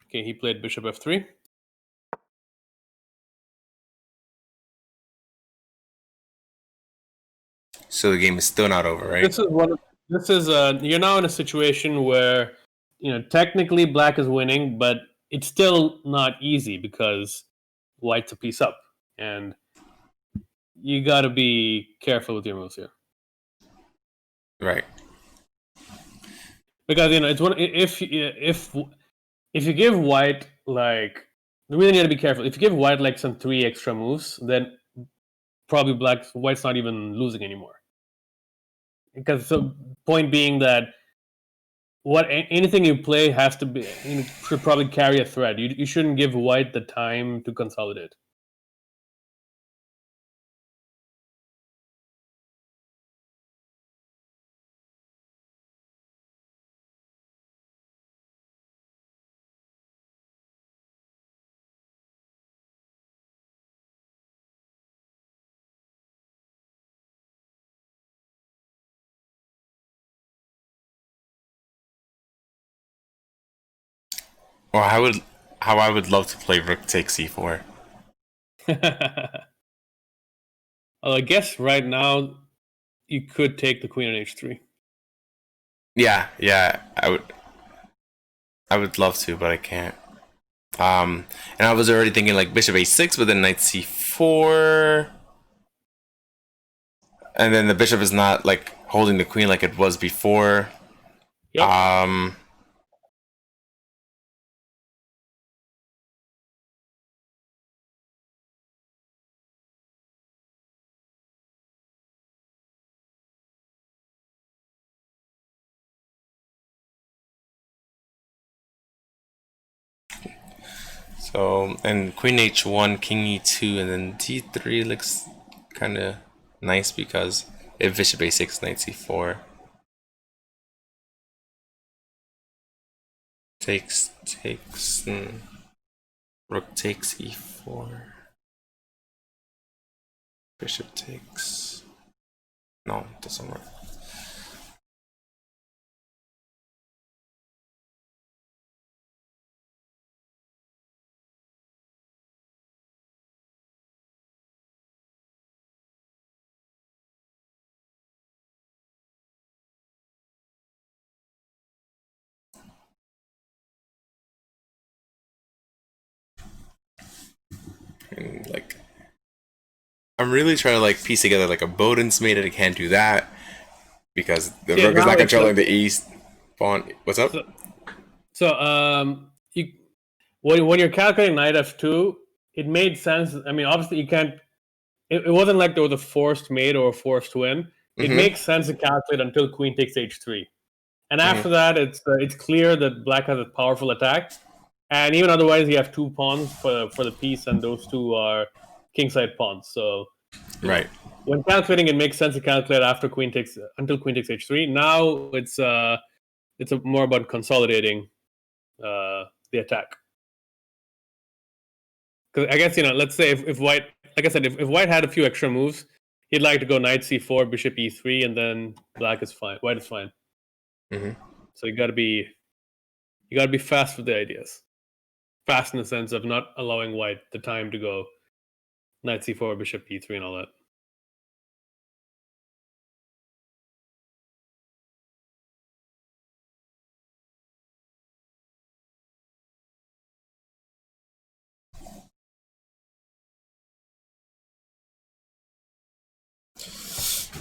okay, he played bishop f3.
So the game is still not over, right?
You're now in a situation where technically black is winning, but it's still not easy because white's a piece up, and you got to be careful with your moves here.
Right.
Because it's one if you give white like the reason you got to be careful. If you give white like some 3 extra moves, then probably white's not even losing anymore. Because the point being that anything you play has to be should probably carry a threat. You shouldn't give white the time to consolidate.
Or how I would love to play rook takes c4.
Well, I guess right now you could take the queen on h3.
Yeah, I would love to, but I can't. And I was already thinking like bishop a6, but then knight c4, and then the bishop is not like holding the queen like it was before.
Yep.
So, and queen h1, king e2, and then d3 looks kind of nice because if bishop a6, knight c4. Takes, rook takes e4. Bishop takes. No, it doesn't work. And like, I'm really trying to like piece together like a Bowden's made it. I can't do that because the rook is not controlling the east pawn. What's up?
You when you're calculating knight f2, it made sense. I mean, obviously you can't. It wasn't like there was a forced mate or a forced win. It makes sense to calculate until queen takes h3, and after that, it's clear that black has a powerful attack. And even otherwise, you have 2 pawns for the piece, and those 2 are kingside pawns. So,
right.
When calculating, it makes sense to calculate after queen takes until queen takes h3. Now it's more about consolidating the attack. Because I guess let's say if white, like I said, if white had a few extra moves, he'd like to go knight c4, bishop e3, and then black is fine. White is fine. So you gotta be fast with the ideas. Fast in the sense of not allowing white the time to go knight c4, bishop e3, and all that.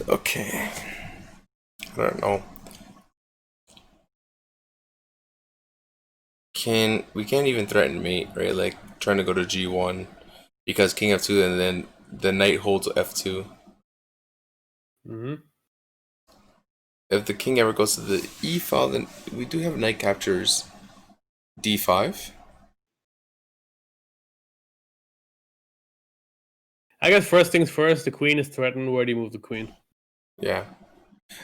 Okay. I don't know. We can't even threaten mate, right? Like trying to go to g1 because king f2 and then the knight holds f2. If the king ever goes to the e file, then we do have knight captures d5.
I guess first things first, the queen is threatened. Where do you move the queen?
Yeah.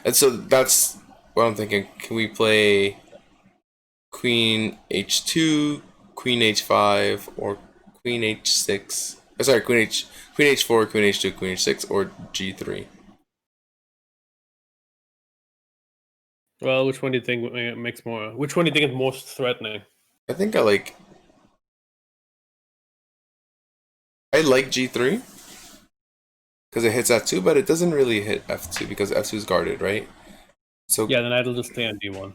And so that's what I'm thinking. Can we play queen h2, queen h5, or queen h6? Sorry, queen h4, queen h2, queen h6, or g3?
Well, which one do you think makes more? Which one do you think is most threatening?
I think I like g3 because it hits f2, but it doesn't really hit f2 because f2 is guarded, right? So
yeah, then it'll just stay on d1.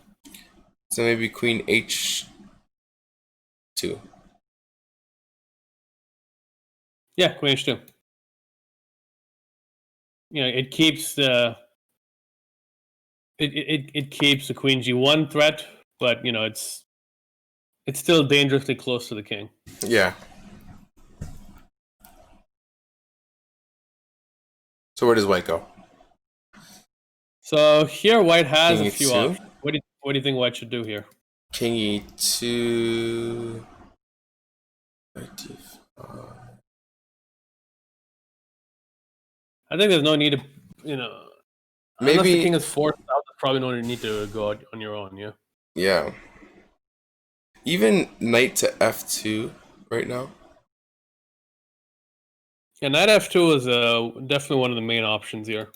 So maybe queen h2.
Yeah, queen h2. It keeps the it keeps the queen g1 threat, but it's still dangerously close to the king.
Yeah. So where does white go?
So here white has
king
a few
e2?
options. What do you think white should do here?
King e2.
I think there's no need to,
Maybe,
unless the king is forced out, there's probably no need to go out on your own, yeah?
Yeah. Even knight to f2 right now.
Yeah, knight f2 is definitely one of the main options here.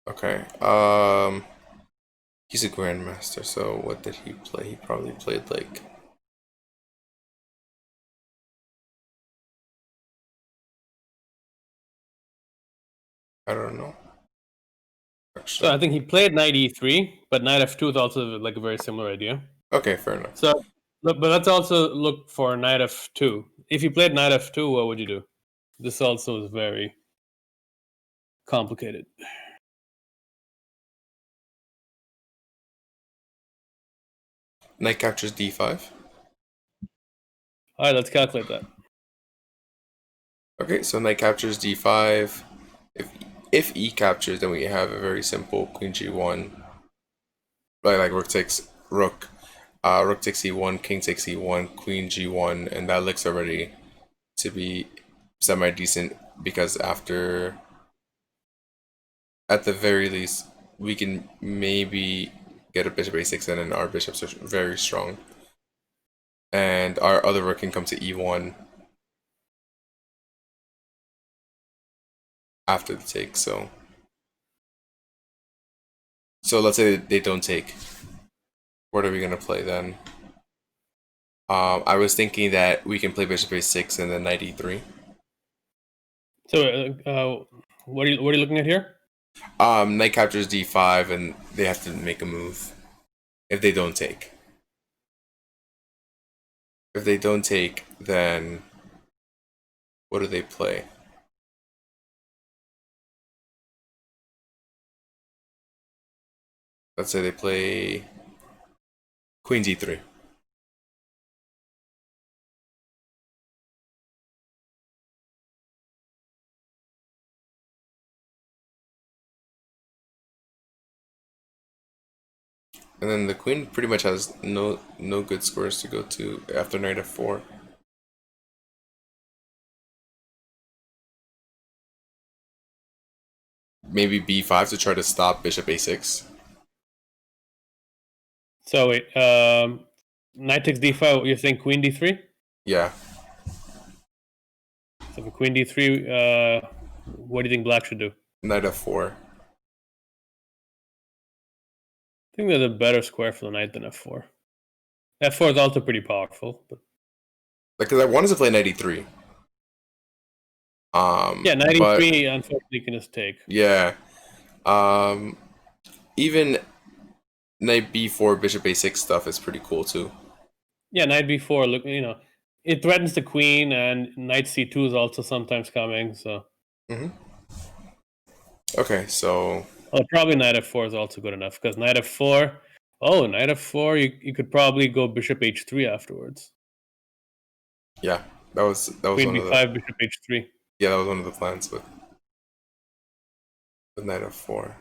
Okay. He's a grandmaster, so what did he play? He probably played like... I don't know.
Actually. So I think he played knight e3, but knight f2 is also like a very similar idea.
Okay, fair enough.
So, but let's also look for knight f2. If you played knight f2, what would you do? This also is very complicated.
Knight captures d5.
All right, let's calculate that.
Okay, so knight captures d5. If e captures, then we have a very simple queen g1. Like rook takes rook. Rook takes e1, king takes e1, queen g1, and that looks already to be semi-decent because after, at the very least, we can maybe get a bishop a6 in, and our bishops are very strong. And our other rook can come to e1 after the take, so let's say they don't take. What are we gonna play then? I was thinking that we can play bishop a6 and then knight e3.
So, what are you looking at here?
Knight captures d5, and they have to make a move if they don't take. If they don't take, then what do they play? Let's say they play queen d3. And then the queen pretty much has no good squares to go to after knight f4. Maybe b5 to try to stop bishop a6.
So wait, knight takes d5. You think queen d3?
Yeah.
So for queen d3, what do you think black should do?
Knight f4.
I think there's a better square for the knight than f4. F4 is also pretty powerful, but
Because I wanted to play knight e3.
yeah, knight e3 unfortunately can just take.
Yeah. Even knight b4, bishop a6 stuff is pretty cool too.
Yeah, knight b4. Look, it threatens the queen, and knight c2 is also sometimes coming. So.
Okay, so.
Oh, probably knight f4 is also good enough because knight f4. Oh, knight f4. You could probably go bishop h3 afterwards.
Yeah, that was
queen
one
b5,
of the.
bishop h3.
Yeah, that was one of the plans with knight f4.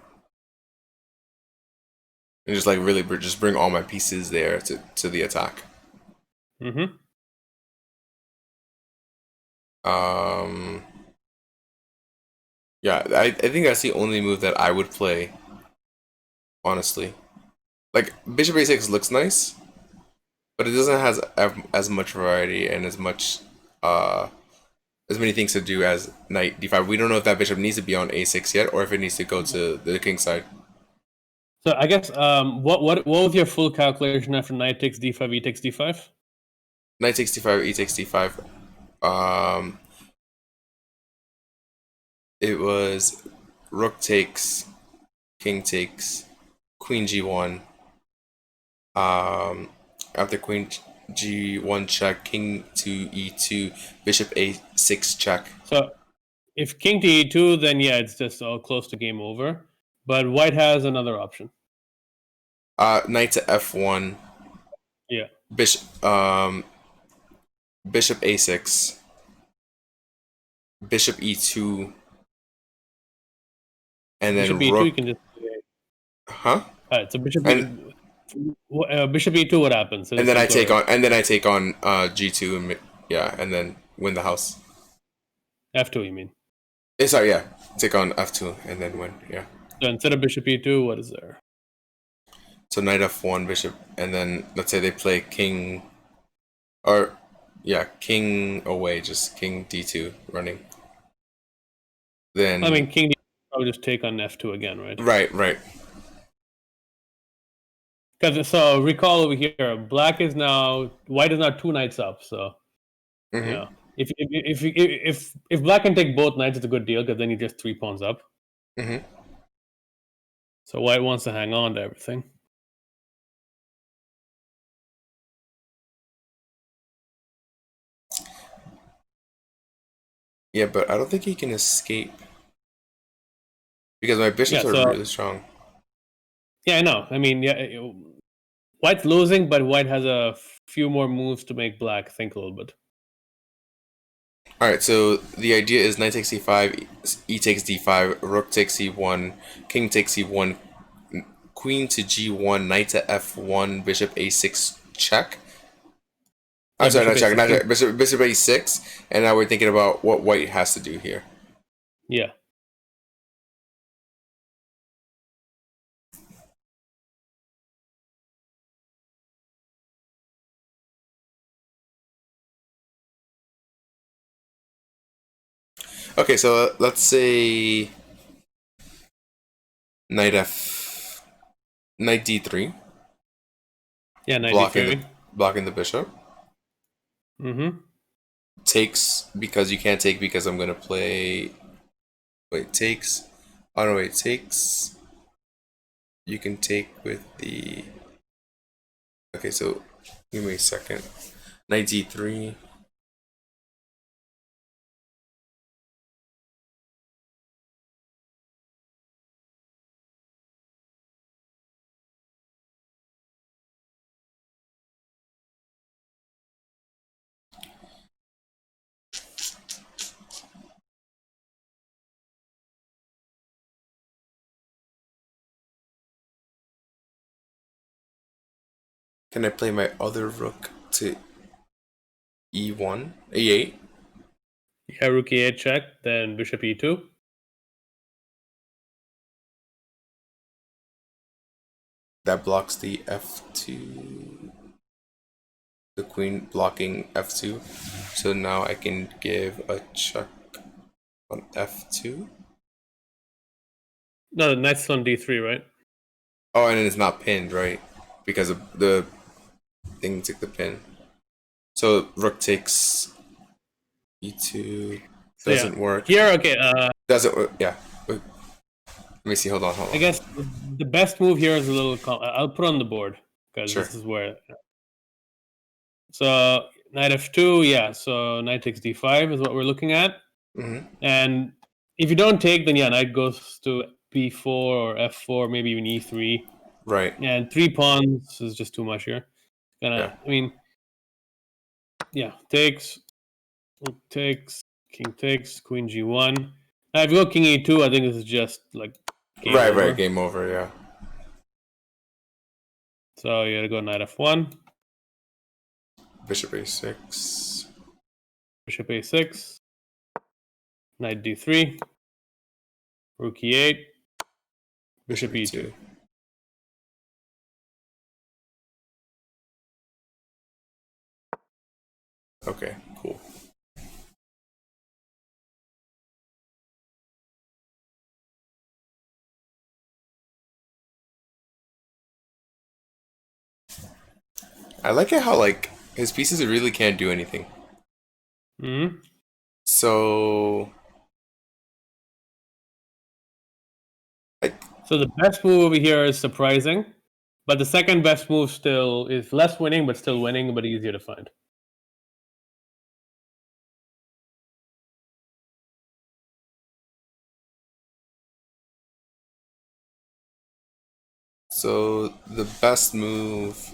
And just like really just bring all my pieces there to the attack.
Mm-hmm.
Yeah, I think that's the only move that I would play, honestly. Like, bishop a6 looks nice, but it doesn't have as much variety and as many things to do as knight d5. We don't know if that bishop needs to be on a6 yet, or if it needs to go to the king side.
So I guess what was your full calculation after knight takes d5, e takes d5?
Knight takes d5, e takes d5. It was rook takes, king takes, queen g1. After queen g1 check, king to e2, bishop a6 check.
So if king to e2, then yeah, it's just all close to game over. But white has another option.
Knight to f1.
Yeah.
Bishop a6. Bishop e2. And then
bishop
rook.
e2, you can just.
Huh?
Alright, so bishop bishop e2. What happens? So
and then I take on g2 and then win the house.
f2, you mean?
Sorry, yeah. Take on f2 and then win, yeah.
So instead of bishop e2, what is there?
So knight f1, bishop, and then let's say they play king, or yeah, king away, just king d2 running. Then
I mean, king d2, probably just take on f2 again, right?
Right.
Because so recall over here, white is now 2 knights up. So yeah, if black can take both knights, it's a good deal because then you just 3 pawns up. So white wants to hang on to everything.
Yeah, but I don't think he can escape because my bishops are really strong.
Yeah, I know. I mean, yeah, white's losing, but white has a few more moves to make black think a little bit.
All right, so the idea is knight takes e5, e takes d5, rook takes e1, king takes e1, queen to g1, knight to f1, bishop a6 check. I'm
Yeah,
sorry, not
bishop
check, not
A6.
check. Bishop a6, and now we're thinking about what white has to do here.
Yeah.
Okay, so let's say knight d3,
Yeah, knight
blocking the
d3.
bishop.
Mm-hmm.
Takes because you can't take because I'm gonna play. Wait, takes. Oh no, wait, takes. You can take with the. Okay, so give me a second. Knight d3. Can I play my other rook to e1, e8?
Yeah, rook e8 check, then bishop e2.
That blocks the f2. The queen blocking f2. So now I can give a check on f2.
No, the knight's on d3, right?
Oh, and it's not pinned, right? Because of the thing took the pin. So rook takes e2.
So yeah,
Doesn't work.
here, okay.
Doesn't work. Yeah. Wait. Let me see. Hold on. Hold
I
on.
guess the best move here is a little. I'll put on the board because
Sure.
this is where. So knight f2, yeah. So knight takes d5 is what we're looking at, and if you don't take, then yeah, knight goes to b4 or f4, maybe even e3.
Right.
And 3 pawns is just too much here.
Yeah.
I mean, yeah, takes, king takes, queen g1. Now if you go king e2, I think this is just like game
Right.
over.
Right. Game over. Yeah.
So you gotta go knight f1,
Bishop a6.
bishop a6, knight d3, rook e8, bishop e2.
Okay. Cool. I like it how like his pieces really can't do anything.
Mm-hmm.
So.
So the best move over here is surprising, but the second best move still is less winning, but still winning, but easier to find.
So the best move.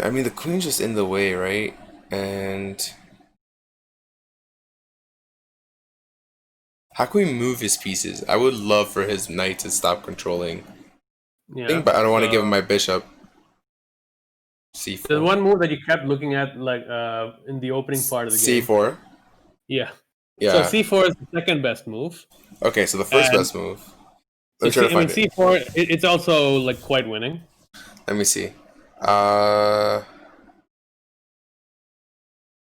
I mean, the queen's just in the way, right? And how can we move his pieces? I would love for his knight to stop controlling
Yeah.
thing, but I don't want to give him my bishop. C4.
There's one move that you kept looking at, like in the opening part of the game.
C4.
Yeah.
Yeah.
So C4 is the second best move.
Okay, so the first
And
best move.
so
Let me try to
I mean,
find it.
C4, it's also like quite winning.
Let me see. Uh,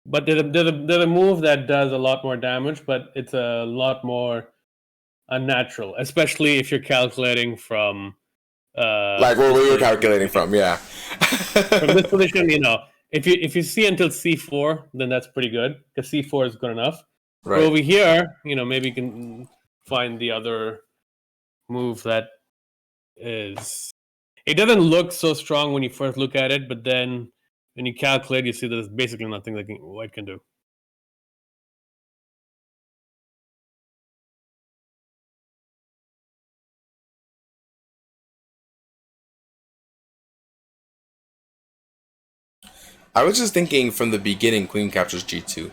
But there's a move that does a lot more damage, but it's a lot more unnatural, especially if you're calculating from
like where we were
position.
calculating from, yeah.
From this position, if you see until c4, then that's pretty good because c4 is good enough. But
Right.
over here, maybe you can find the other move that is. It doesn't look so strong when you first look at it, but then when you calculate, you see that there's basically nothing that white can do.
I was just thinking from the beginning, queen captures g2.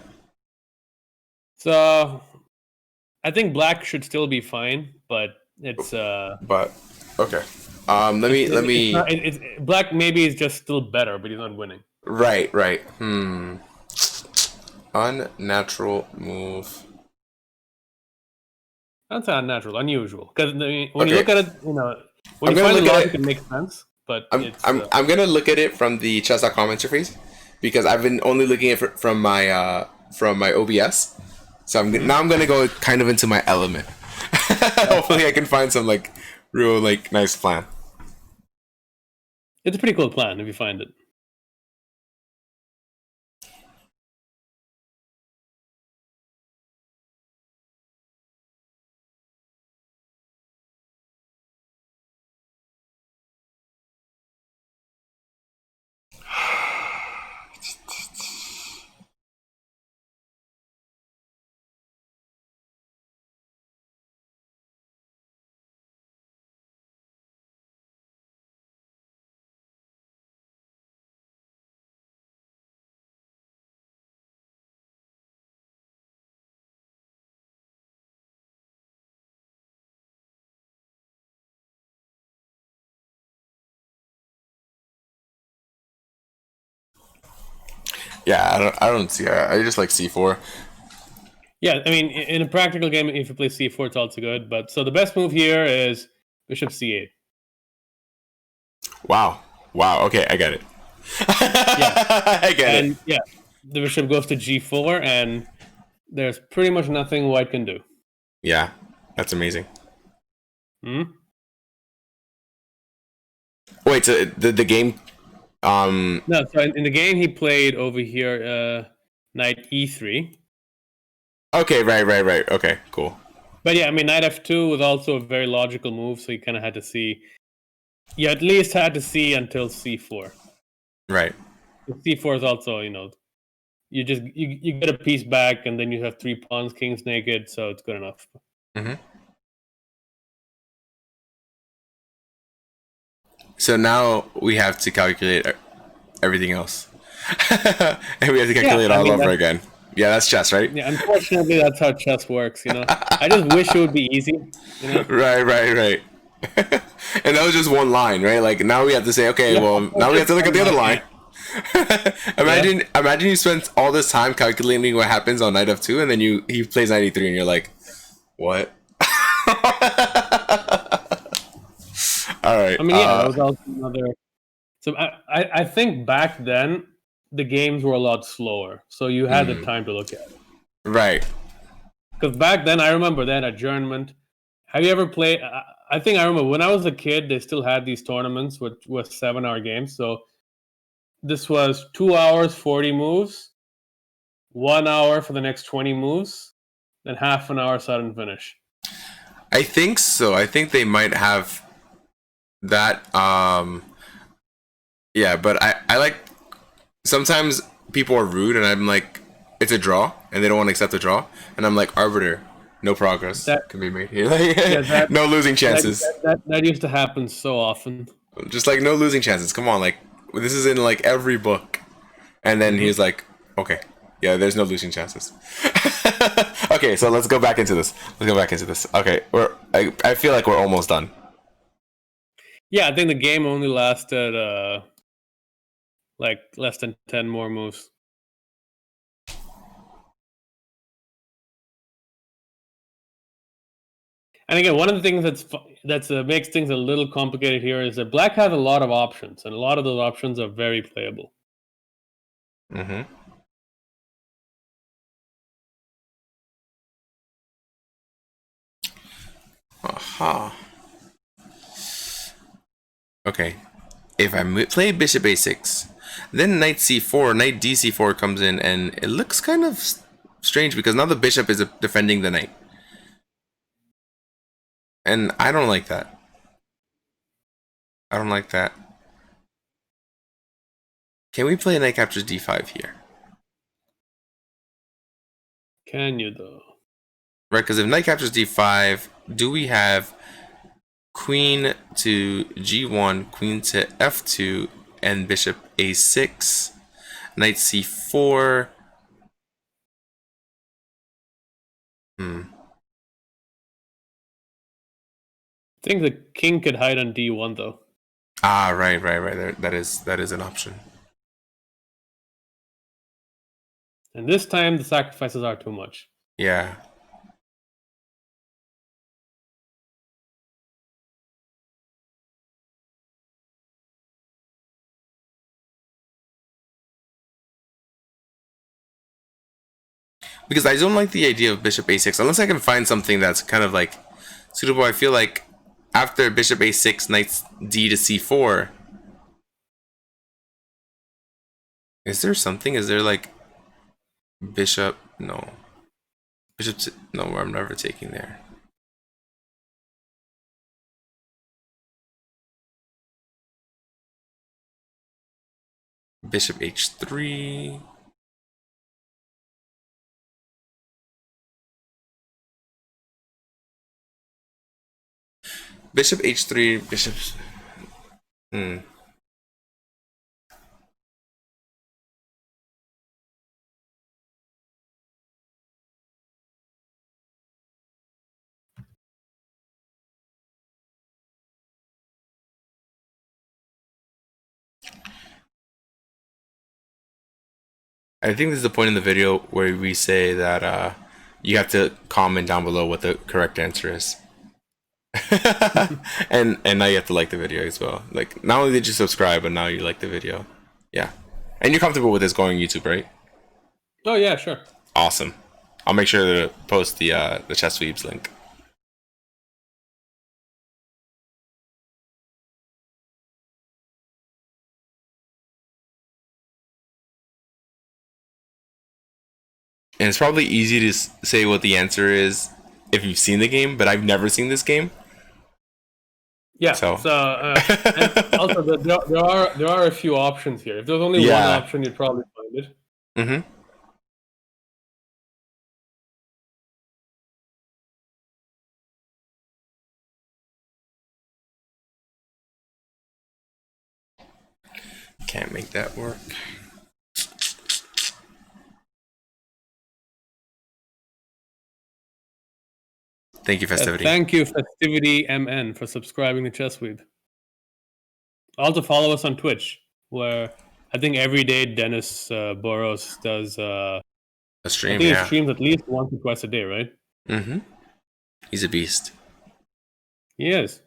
So I think black should still be fine, but it's
But okay. Let
it's
me.
not it's black maybe is just still better, but he's not winning.
Right, right. Unnatural move.
That's not natural, unusual. Because when
Okay.
you look at it, you know, when
I'm
you
gonna
find the
look at
logic,
it.
it makes sense. But
I'm gonna look at it from the chess.com interface because I've been only looking at it from my OBS. So now I'm gonna go kind of into my element. Hopefully, I can find some like real like nice plan.
it's a pretty cool plan if you find it.
Yeah, I don't see. I just like c4.
Yeah, I mean, in a practical game, if you play c4, it's also good. But so the best move here is bishop c8.
Wow, wow. Okay, I get it. Yeah, I get it.
Yeah, the bishop goes to g4, and there's pretty much nothing white can do.
Yeah, that's amazing.
Hmm?
Wait, so the game.
No, so in the game he played over here, knight e3.
Okay, right. Okay, cool.
But yeah, I mean, knight f2 was also a very logical move, so you kind of had to see. You at least had to see until c4.
Right.
c4 is also, you just you get a piece back, and then you have 3 pawns, kings naked, so it's good enough.
Mm-hmm. So now we have to calculate everything else, and we have to calculate all over again. Yeah, that's chess, right?
Yeah, unfortunately, that's how chess works. I just wish it would be easy.
Right. And that was just one line, right? Like now we have to say, okay, well, now we have to look at the other line. Imagine you spent all this time calculating what happens on knight f2, and then he plays knight e3, and you're like, what? All right.
I mean, yeah, that was also another. So I think back then the games were a lot slower, so you had the time to look at it.
Right.
Because back then, I remember that adjournment. Have you ever played? I think I remember when I was a kid, they still had these tournaments with 7-hour games. So this was 2 hours, 40 moves, 1 hour for the next 20 moves, then half an hour sudden finish.
I think so. I think they might have that. Yeah, but I like sometimes people are rude, and I'm like, it's a draw, and they don't want to accept the draw, and I'm like, arbiter, no progress can be made here. Like, no losing chances.
That used to happen so often.
Just like no losing chances. Come on, like this is in like every book. And then he's like, okay, yeah, there's no losing chances. Okay, so let's go back into this. Okay, I feel like we're almost done.
Yeah, I think the game only lasted like less than 10 more moves. And again, one of the things that's makes things a little complicated here is that black has a lot of options, and a lot of those options are very playable.
Mm-hmm. Aha. Okay. If I play bishop a6, then knight c4, knight dc4 comes in, and it looks kind of strange because now the bishop is defending the knight. And I don't like that. Can we play knight captures d5 here?
Can you, though?
Right, because if knight captures d5, do we have queen to g1, queen to f2, and bishop a6? Knight c4.
I think the king could hide on d1 though.
Ah, right. That is an option.
And this time the sacrifices are too much.
Yeah. Because I don't like the idea of bishop a6 unless I can find something that's kind of like suitable. I feel like after bishop a6, knight d to c4. Is there something? Is there like bishop? No. Bishop to, no, I'm never taking there. Bishop h3. Bishop h3, bishops. I think this is the point in the video where we say that you have to comment down below what the correct answer is. and now you have to like the video as well. Like, not only did you subscribe, but now you like the video. Yeah. And you're comfortable with this going YouTube, right?
Oh yeah, sure.
Awesome. I'll make sure to post the Chess Weebs link. And it's probably easy to say what the answer is if you've seen the game, but I've never seen this game.
Yeah. So and also there are a few options here. If there's only one option, you'd probably find it.
Mm-hmm. Can't make that work. Thank you, Festivity.
Thank you, Festivity MN, for subscribing to Chessweed. Also follow us on Twitch, where I think every day Dennis Boros does a
stream.
I think he streams at least once or twice a day, right?
Mm-hmm. He's a beast.
He is.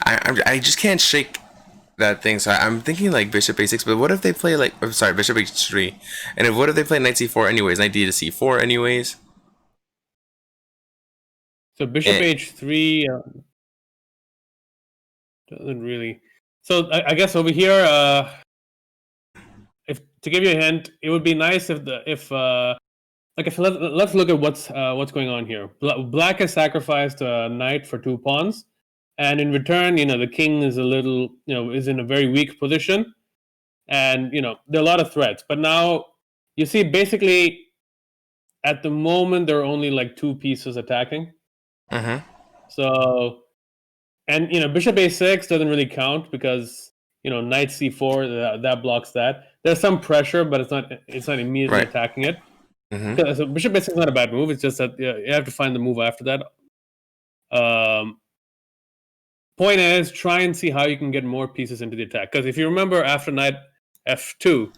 I just can't shake that thing. So I'm thinking like bishop a6, but what if they play like, I'm sorry, bishop h3, and what if they play knight c4 anyways, knight d to c4 anyways?
So bishop h3 doesn't really. So I guess over here, if to give you a hint, it would be nice if let's look at what's going on here. Black has sacrificed a knight for 2 pawns. And in return, the king is is in a very weak position. And, there are a lot of threats. But now, you see, basically, at the moment, there are only like 2 pieces attacking.
Mm-hmm.
So, and, bishop a6 doesn't really count because, knight c4, that blocks that. There's some pressure, but it's not immediately attacking it.
Mm-hmm.
So bishop a6 is not a bad move. It's just that you have to find the move after that. Point is, try and see how you can get more pieces into the attack. Because if you remember, after knight f2,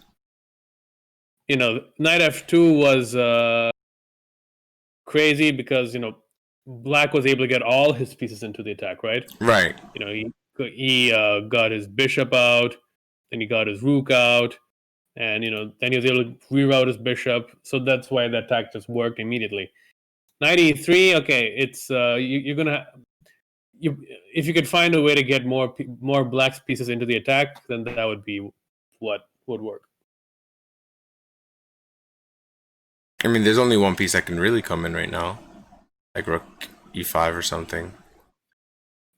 knight f2 was crazy because black was able to get all his pieces into the attack, right?
Right.
He got his bishop out, then he got his rook out, and then he was able to reroute his bishop. So that's why the attack just worked immediately. Knight e3, okay, it's you're gonna. If you could find a way to get more black's pieces into the attack, then that would be what would work.
I mean, there's only one piece that can really come in right now, like rook e5 or something.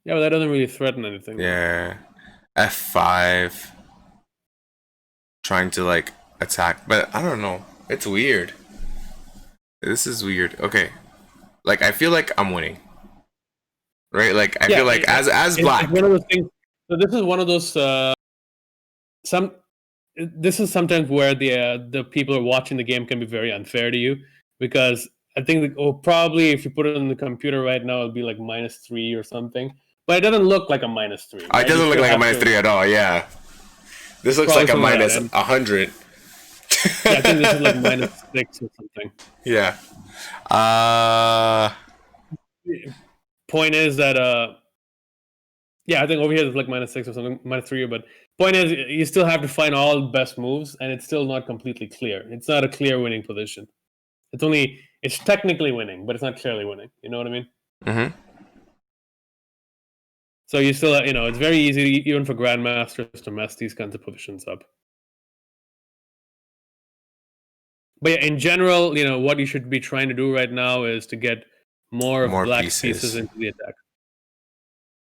Yeah, but that doesn't really threaten anything.
Yeah, f5, trying to like attack, but I don't know. It's weird. This is weird. Okay, like I feel like I'm winning. right? Like I feel like as black.
It's one of those things. So this is one of those some. This is sometimes where the people who are watching the game can be very unfair to you, because I think probably if you put it on the computer right now, it'll be like -3 or something. But it doesn't look like a -3. Right?
It doesn't look like a -3 at all. Yeah, this looks like a minus 100.
Yeah, I think this is like -6 or something.
Yeah.
Point is that yeah, I think over here it's like -6 or something, -3. But point is, you still have to find all the best moves, and it's still not completely clear. It's not a clear winning position. It's technically winning, but it's not clearly winning. You know what I mean?
Mm-hmm.
So you still, it's very easy even for grandmasters to mess these kinds of positions up. But yeah, in general, what you should be trying to do right now is to get more of black pieces into the attack.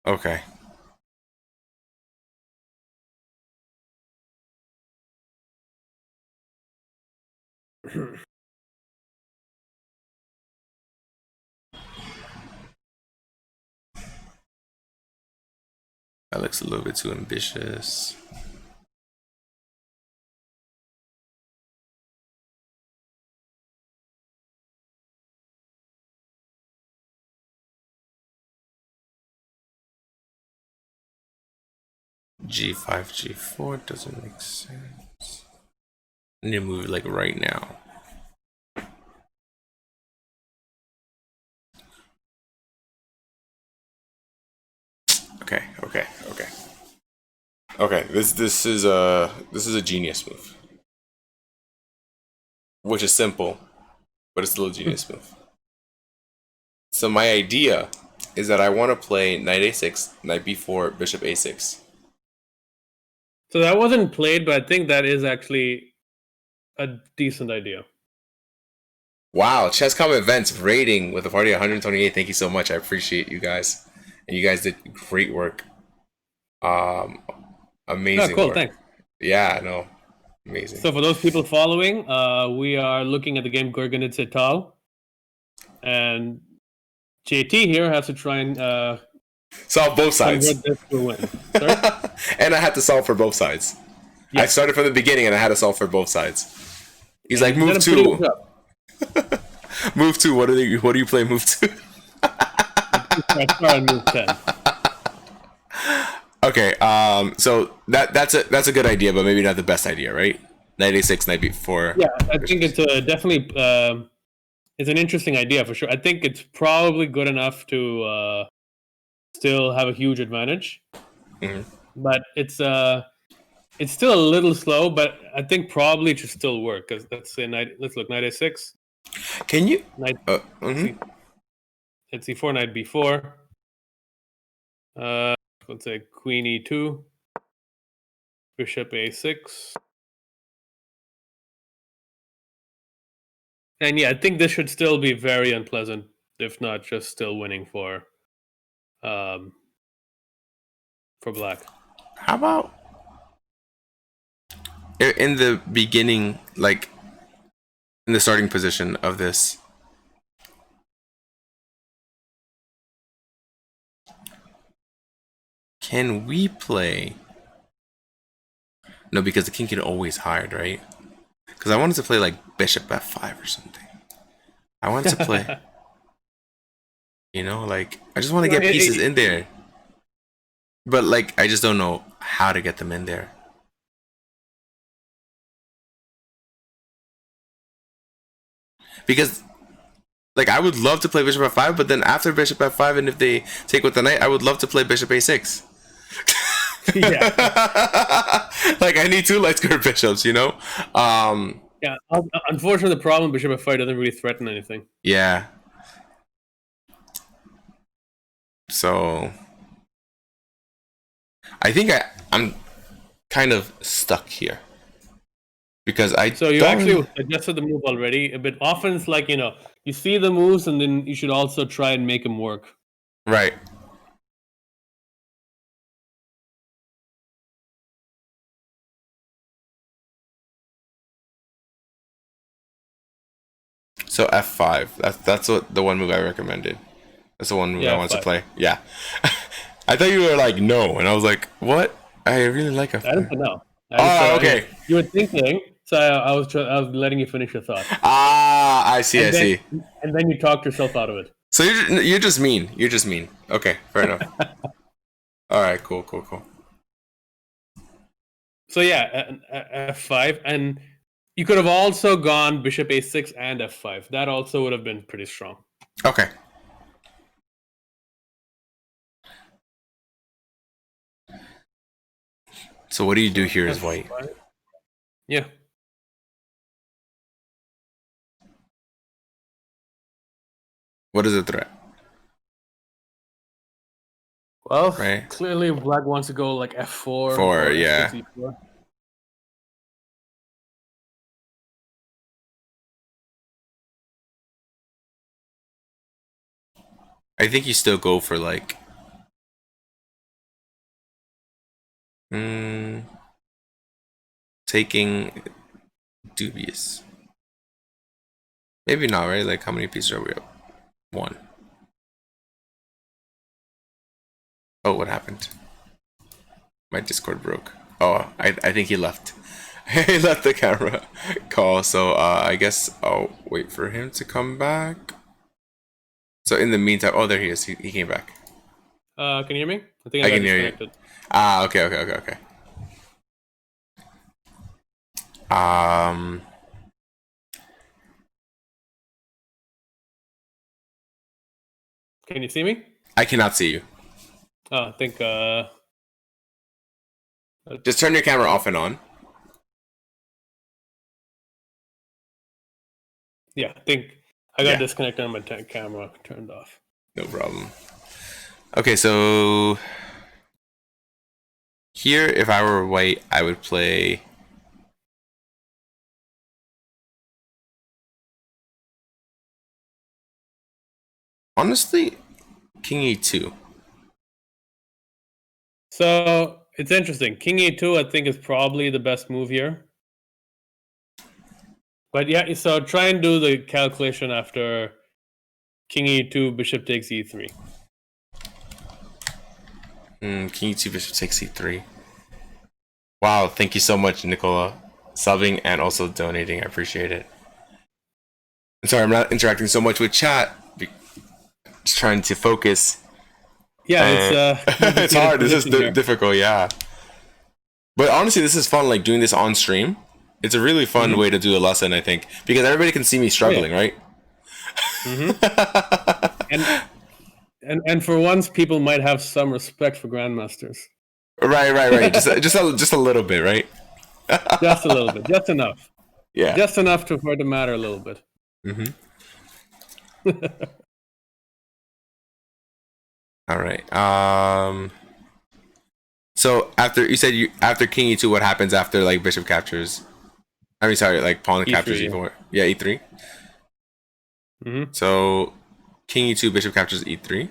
Okay. That looks a little bit too ambitious. G5, G4 doesn't make sense. I need to move it like right now. Okay. This is a genius move, which is simple, but it's still a genius move. So my idea is that I want to play knight a6, knight b4, bishop a6.
So that wasn't played, but I think that is actually a decent idea.
Wow, Chess.com events rating with a party of 128. Thank you so much. I appreciate you guys, and you guys did great work. Amazing.
Oh, cool.
Work.
Thanks.
Yeah, no, amazing.
So for those people following, we are looking at the game Grandmaster and JT here has to try and
solve both sides.
This to win.
And I had to solve for both sides. Yeah. I started from the beginning and I had to solve for both sides. He's like, move 2. Move 2. What do you play? Move 2.
Move 10.
Okay, so that's a good idea, but maybe not the best idea, right? Knight a6, knight b4.
Yeah, I think it's definitely it's an interesting idea for sure. I think it's probably good enough to still have a huge advantage, but it's still a little slow. But I think probably it should still work, because let's look, knight a6.
Can you
knight? Let's see, c4, knight b4. Let's say queen e2, bishop a6. And yeah, I think this should still be very unpleasant, if not just still winning for black.
How about in the beginning, like in the starting position of this? Can we play? No, because the king can always hide, right? Because I wanted to play like bishop f5 or something. I wanted to play, like I just want to get pieces in there. But like I just don't know how to get them in there. Because like I would love to play bishop f5, but then after bishop f5, and if they take with the knight, I would love to play bishop a6. Yeah. Like I need 2 light square bishops, Yeah.
Unfortunately, the problem bishop f5 doesn't really threaten anything.
Yeah. So I think I'm kind of stuck here. Because
So you actually adjusted the move already. But often it's like, you see the moves and then you should also try and make them work.
Right. So f5. That's what the one move I recommended. That's the one
Yeah,
I wanted to
F5.
play. Yeah. I thought you were like, no. And I was like, what? I really like F5.
I didn't say no.
Oh, okay.
You were thinking, so I was letting you finish your thought.
Ah, I see, I see.
And then you talked yourself out of it.
So you're just mean. You're just mean. Okay, fair enough. All right, cool.
So yeah, F5, and you could have also gone bishop A6 and F5. That also would have been pretty strong.
Okay. So what do you do here as white?
Yeah.
What is the threat?
Well,
right.
Clearly black wants to go like F4.
Four, yeah.
F6, E4.
I think you still go for like taking dubious. Maybe not, right? Like how many pieces are we up? 1. Oh, what happened? My Discord broke. Oh, I think he left. He left the camera call, so I guess I'll wait for him to come back. So in the meantime, oh, there he is. He came back.
Can you hear me? I think I
can hear you. Okay.
Can you see me?
I cannot see you.
I think
just turn your camera off and on.
Yeah, I think I got disconnected on my camera turned off.
No problem. Okay, so here, if I were white, I would play honestly King E2.
So it's interesting. King E2, I think, is probably the best move here. But yeah, so try and do the calculation after King E2, bishop takes E3.
King E2, bishop takes E3. Wow, thank you so much, Nicola. Subbing and also donating. I appreciate it. I'm sorry, I'm not interacting so much with chat. Just trying to focus.
Yeah,
it's hard. This is difficult, yeah. But honestly, this is fun, like doing this on stream. It's a really fun way to do a lesson, I think. Because everybody can see me struggling, right?
And for once, people might have some respect for Grandmasters.
Right. just a little bit, right?
Just a little bit. Just enough.
Yeah.
Just enough for it to matter a little bit.
All right. So after you said after King E2, what happens after like bishop captures? I mean, sorry, like pawn captures E4. Yeah, E3. So King E2, bishop captures E3.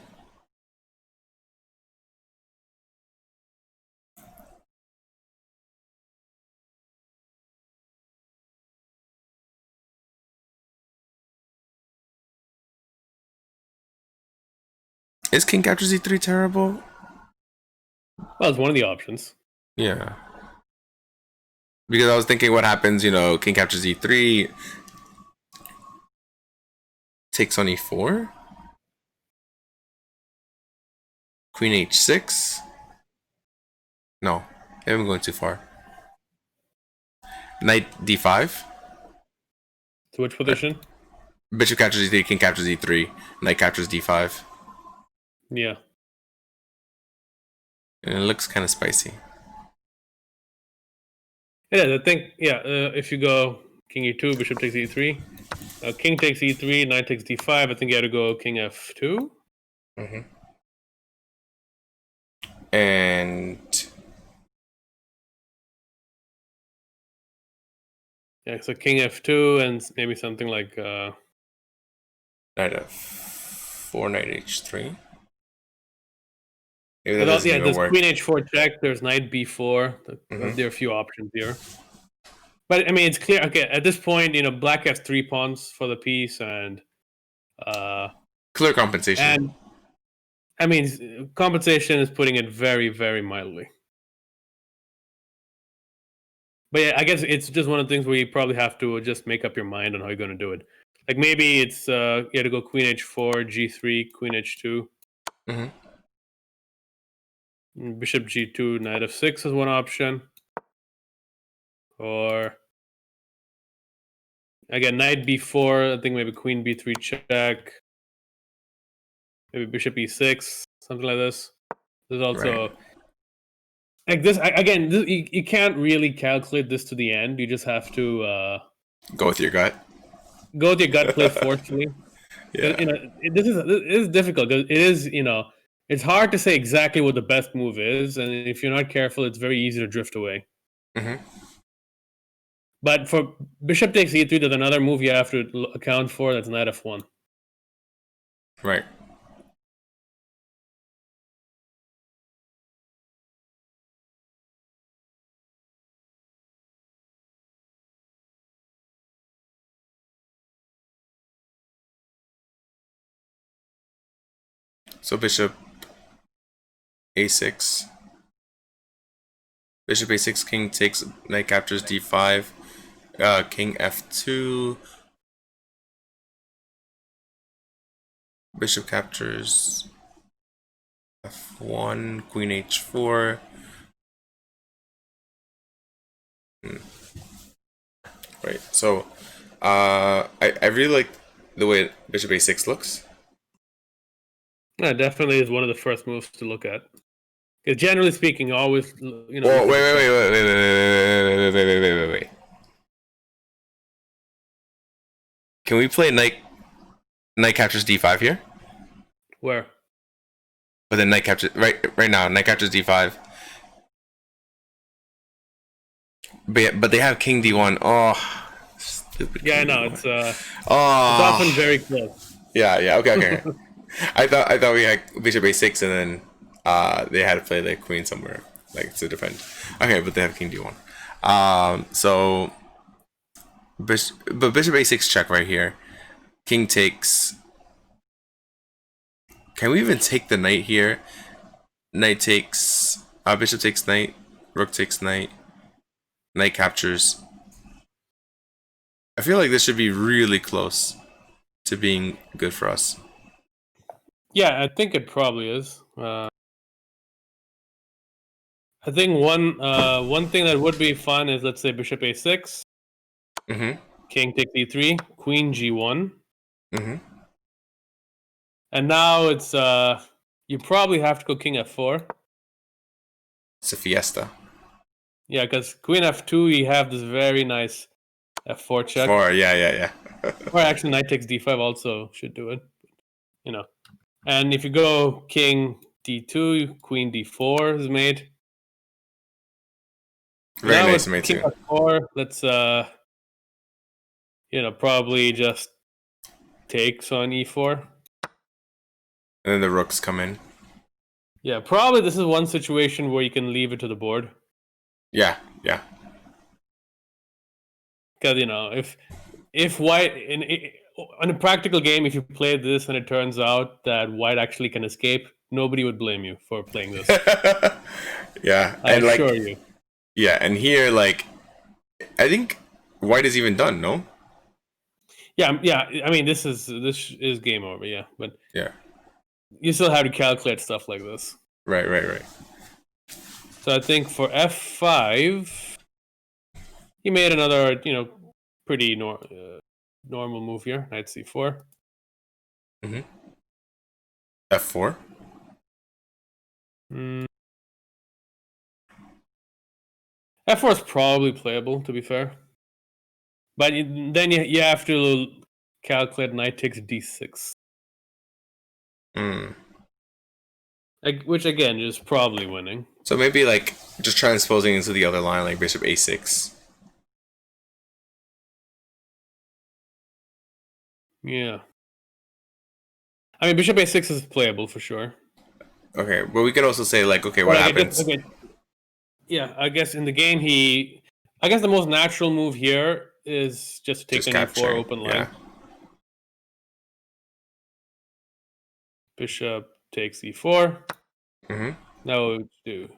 Is King captures E3 terrible?
Well, it's one of the options.
Yeah. Because I was thinking what happens, you know, King captures E3, takes on E4, Queen H6. No, I haven't gone too far. Knight D5.
To which position?
Bishop captures E3, King captures E3, Knight captures D5.
Yeah.
And it looks kind of spicy.
Yeah, I think, if you go King E2, bishop takes E3, King takes E3, Knight takes D5, I think you have to go King F2.
And
yeah, so King F2 and maybe something like
Knight F4, Knight H3.
Maybe there's Queen H4 check, there's Knight B4. There are a few options here. But I mean, it's clear. Okay, at this point, you know, black has 3 pawns for the piece, and
clear compensation.
I mean, compensation is putting it very, very mildly. But yeah, I guess it's just one of the things where you probably have to just make up your mind on how you're going to do it. Like maybe it's you have to go Queen H4, G3, Queen H2, Bishop G2, Knight F6 is one option, or again Knight B4. I think maybe Queen B3 check, maybe Bishop E6, something like this. There's also like this again. You can't really calculate this to the end. You just have to
go with your gut.
Go with your gut play forcefully.
Yeah.
This is difficult because it is, it's hard to say exactly what the best move is, and if you're not careful, it's very easy to drift away. But for Bishop takes E3, there's another move you have to account for. That's Knight F1.
Right. So Bishop A6. Bishop A6, King takes, Knight captures D5. King F2. Bishop captures F1. Queen H4. Right. So, I really like the way Bishop A6 looks.
Yeah, definitely is one of the first moves to look at. Because generally speaking, always,
Whoa, wait. Can we play Knight captures D5 here?
Where?
But then Knight captures right now. Knight captures D5. But they have King D1. Oh, stupid.
Yeah, I know. It's often very close.
Yeah. Okay. I thought we had Bishop A6 and then they had to play the Queen somewhere like to defend. Okay, but they have King D1. So Bishop A6 check right here. King takes. Can we even take the knight here? Knight takes. Bishop takes knight. Rook takes knight. Knight captures. I feel like this should be really close to being good for us.
Yeah, I think it probably is. I think one thing that would be fun is, let's say, Bishop A6. King takes E3. Queen G1. And now it's you probably have to go King F4.
It's a fiesta.
Yeah, because Queen F2, you have this very nice F4 check.
Yeah.
Or actually, Knight takes D5 also should do it. And if you go King D2, Queen D4 is made.
Very now nice to make too.
F4, let's probably just takes on E4.
And then the rooks come in.
Yeah, probably this is one situation where you can leave it to the board.
Yeah.
Because if white in a practical game, if you play this and it turns out that white actually can escape, nobody would blame you for playing this.
Yeah,
I assure you.
Yeah, and here, I think white is even done. No.
Yeah. I mean, this is game over. Yeah, but
yeah,
you still have to calculate stuff like this.
Right.
So I think for F5, he made another, pretty normal move here. Knight C4.
F4.
F4 is probably playable, to be fair. But then you have to calculate Knight takes D6. Which again is probably winning.
So maybe just transposing into the other line, like Bishop A6.
Yeah. I mean, Bishop A6 is playable for sure.
Okay, but we could also say okay, what happens?
Yeah, I guess in the game I guess the most natural move here is just to take an E4 open line. Yeah. Bishop takes e4.
Mm-hmm.
Now what would you do?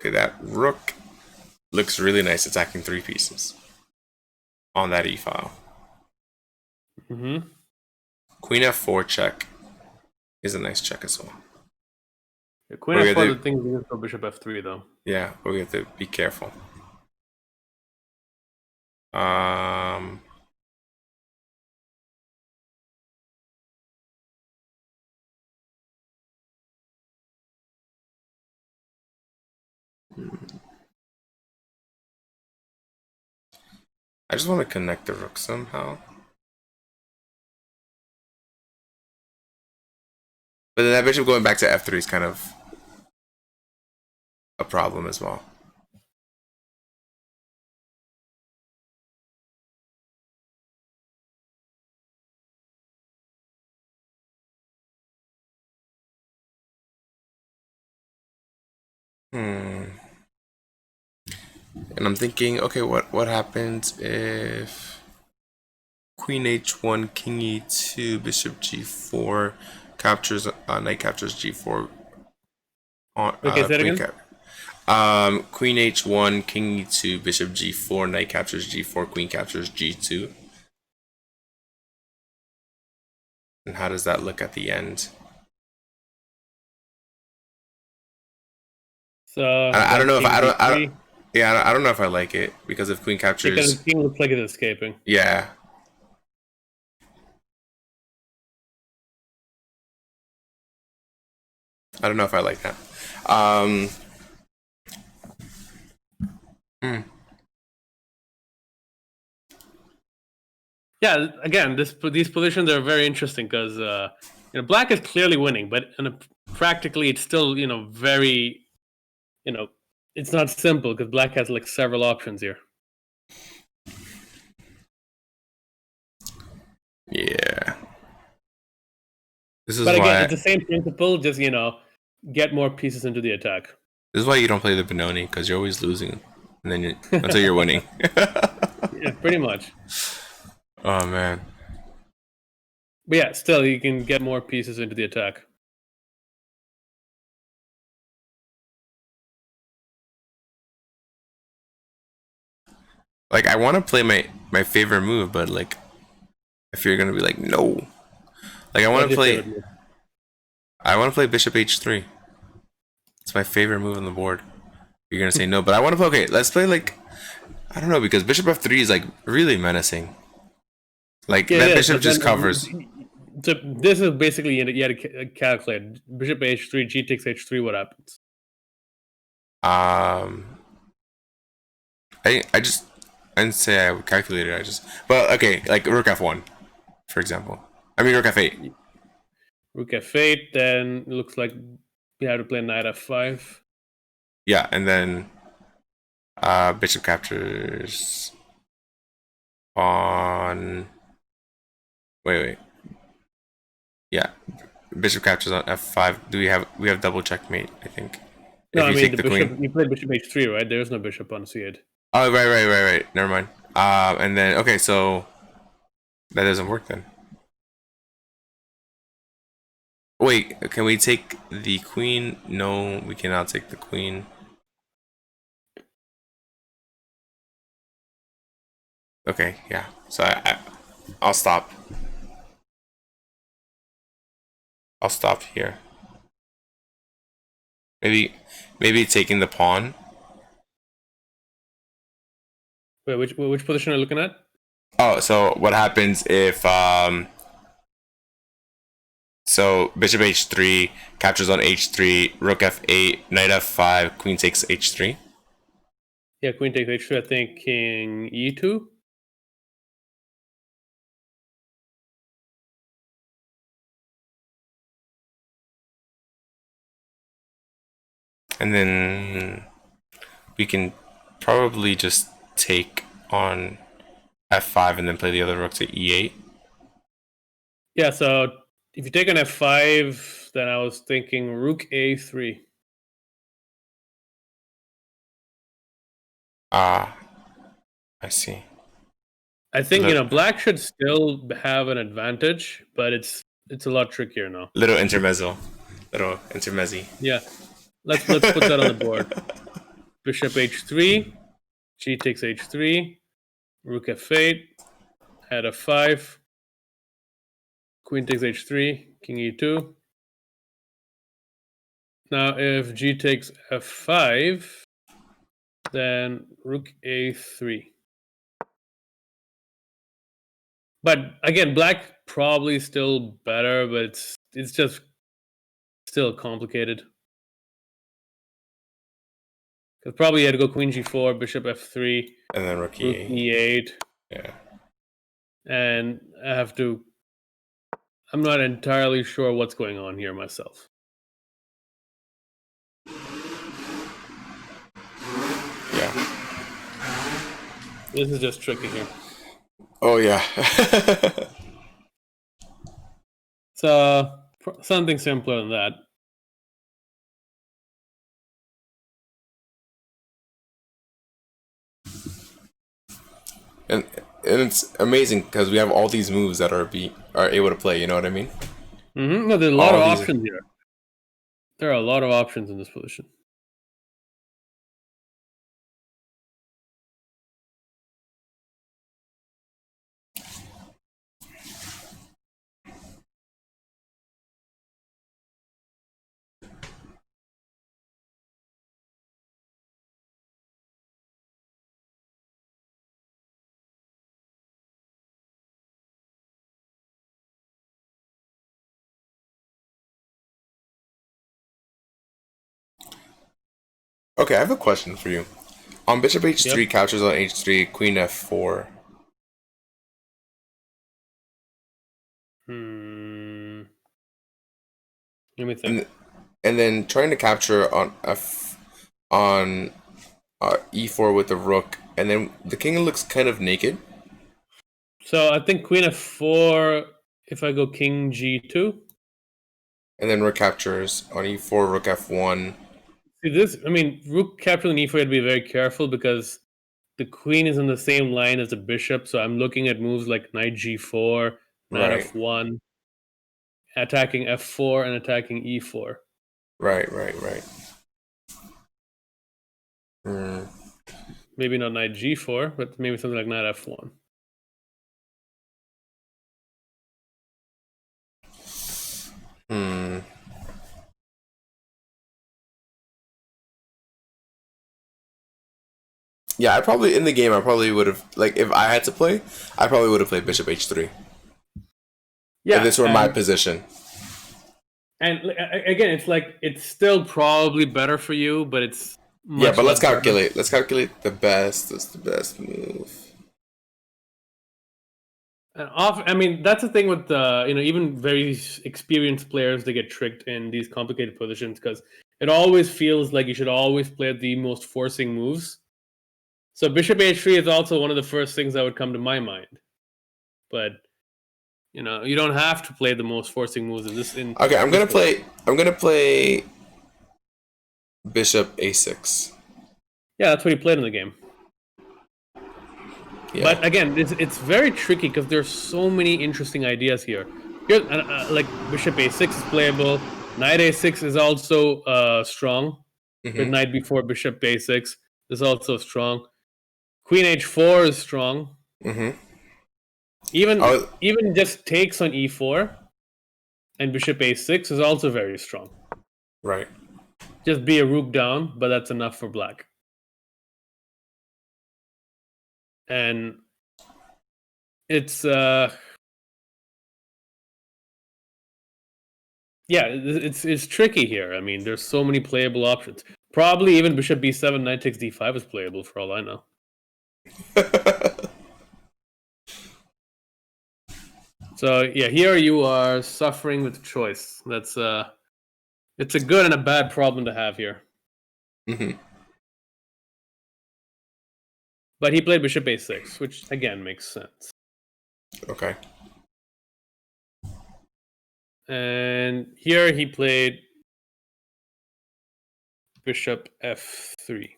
Okay, that rook looks really nice attacking 3 pieces on that e-file.
Mm-hmm.
Queen f4 check is a nice check as well.
Yeah, queen f4, the thing is for bishop f3, though.
Yeah, but we have to be careful. Um... I just want to connect the rook somehow. But then that bishop going back to f3 is kind of a problem as well. And I'm thinking, okay, what happens if Queen h1, King e2, Bishop g4 captures, knight captures g4 on
Okay, say that
Queen
again.
Queen h1, King e2, Bishop g4, Knight captures g4, Queen captures g2. And how does that look at the end?
So
I don't know if
king
I don't
d3.
yeah, I don't know if I like it because if Queen
Because
captures,
the king looks like it's escaping.
yeah. I don't know if I like that.
Yeah, again, these positions are very interesting because black is clearly winning, but practically it's still very it's not simple because black has like several options here.
Yeah.
But again, it's the same principle, just get more pieces into the attack.
This is why you don't play the Benoni, because you're always losing, and then until you're winning.
Yeah, pretty much.
Oh man.
But yeah, still you can get more pieces into the attack.
Like I want to play my favorite move, but like if you're gonna be like no, like I want to play. I want to play Bishop h3. It's my favorite move on the board. You're gonna say no, but I want to play. Okay, let's play like I don't know because Bishop f3 is like really menacing. Like that bishop just covers.
So this is basically you had to calculate Bishop h3, G takes h3. What happens?
I didn't say I would calculate it. I just but okay, like Rook f1, for example. I mean Rook f8.
Rook f8, then it looks like you have to play Knight f5.
Yeah, and then bishop captures on. Wait. Yeah, bishop captures on f5. Do we have double checkmate? I think.
No,
If
I
you
mean
take
the
the
bishop.
queen.
You played Bishop h3, right? There's no bishop on c8.
Oh right. Never mind. And then okay, so that doesn't work then. Wait, can we take the queen? No, we cannot take the queen. Okay, yeah. So I'll stop. I'll stop here. Maybe taking the pawn.
Wait, which position are you looking at?
Oh, so what happens if so bishop h3 captures on h3, rook f8, knight f5, queen takes h3.
Yeah, queen takes h3. I think king e2.
And then we can probably just take on f5 and then play the other rook to e8.
Yeah, so if you take an f5, then I was thinking rook a3.
Ah, I see.
I think black should still have an advantage, but it's a lot trickier now.
Little intermezzo. Little intermezzi.
Yeah. Let's put that on the board. Bishop h3, g takes h3, rook f8, at f5, queen takes h3, king e2. Now if g takes f5, then rook a3. But again, black probably still better, but it's just still complicated. Because probably you had to go queen g4, bishop f3,
and then rook e8.
e8.
Yeah.
And I'm not entirely sure what's going on here myself.
Yeah.
This is just tricky here.
Oh yeah.
So something simpler than that.
and it's amazing because we have all these moves that are able to play. You know what I mean?
Mm-hmm. No, there's a lot of options here. There are a lot of options in this position.
Okay, I have a question for you. On bishop h3,
Yep.
captures on h3, queen f4.
Let me think.
And then trying to capture on e4 with the rook, and then the king looks kind of naked.
So I think queen f4. If I go king g2.
And then rook captures on e4, rook f1.
See this? I mean, rook capturing e4, you have to be very careful because the queen is in the same line as the bishop. So I'm looking at moves like knight g4, knight
Right.
f1, attacking f4, and attacking e4.
Right.
Maybe not knight g4, but maybe something like knight f1.
Yeah, I probably in the game I probably would have, like, if I had to play, I probably would have played bishop h3.
Yeah,
if this were my position.
And again, it's like it's still probably better for you, but it's
Yeah, but let's calculate.
Better.
Let's calculate the best. That's the best move.
I mean, that's the thing with even very experienced players, they get tricked in these complicated positions because it always feels like you should always play the most forcing moves. So bishop h3 is also one of the first things that would come to my mind, but you don't have to play the most forcing moves in this.
Okay, I'm gonna play bishop a6.
Yeah, that's what he played in the game. Yeah. But again, it's very tricky because there's so many interesting ideas here. Like bishop a6 is playable. Knight a6 is also strong. With knight before bishop a6 is also strong. Queen h4 is strong. Even just takes on e4 and bishop a6 is also very strong.
Right.
Just be a rook down, but that's enough for black. And it's it's tricky here. I mean, there's so many playable options. Probably even bishop b7, knight takes d5 is playable for all I know. So yeah, here you are suffering with choice. That's it's a good and a bad problem to have here. But he played bishop a6, which again makes sense.
Okay.
And here he played bishop f3.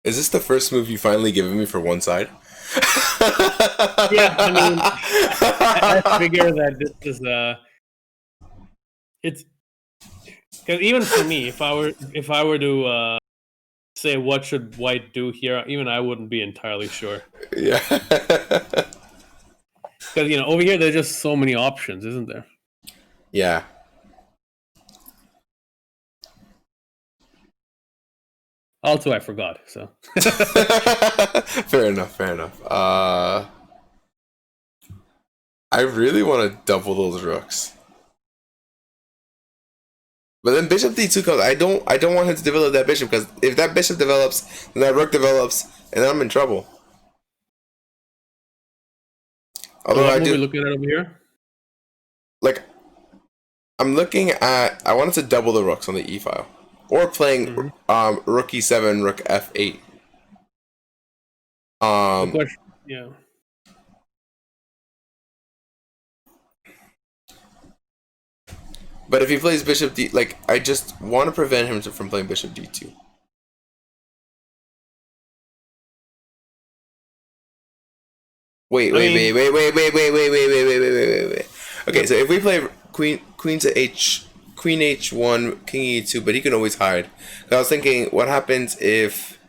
Is this the first move you finally given me for one side?
Yeah, I mean, I figure that this is it's because even for me, if I were to say what should white do here, even I wouldn't be entirely sure.
Yeah.
Because over here there's just so many options, isn't there?
Yeah.
Also, I forgot. So
Fair enough. Fair enough. I really want to double those rooks. But then bishop d2 comes. I don't want him to develop that bishop, because if that bishop develops, then that rook develops, and then I'm in trouble.
So
Although
what
I
move are we
do,
looking at over here?
like, I'm looking at, I wanted to double the rooks on the e file, or playing rook e7, rook f8.
The question, yeah.
But if he plays bishop d, like, I just want to prevent him from playing bishop d2. Wait. Okay, so if we play queen to h, queen h1, king e2, but he can always hide. I was thinking, what happens if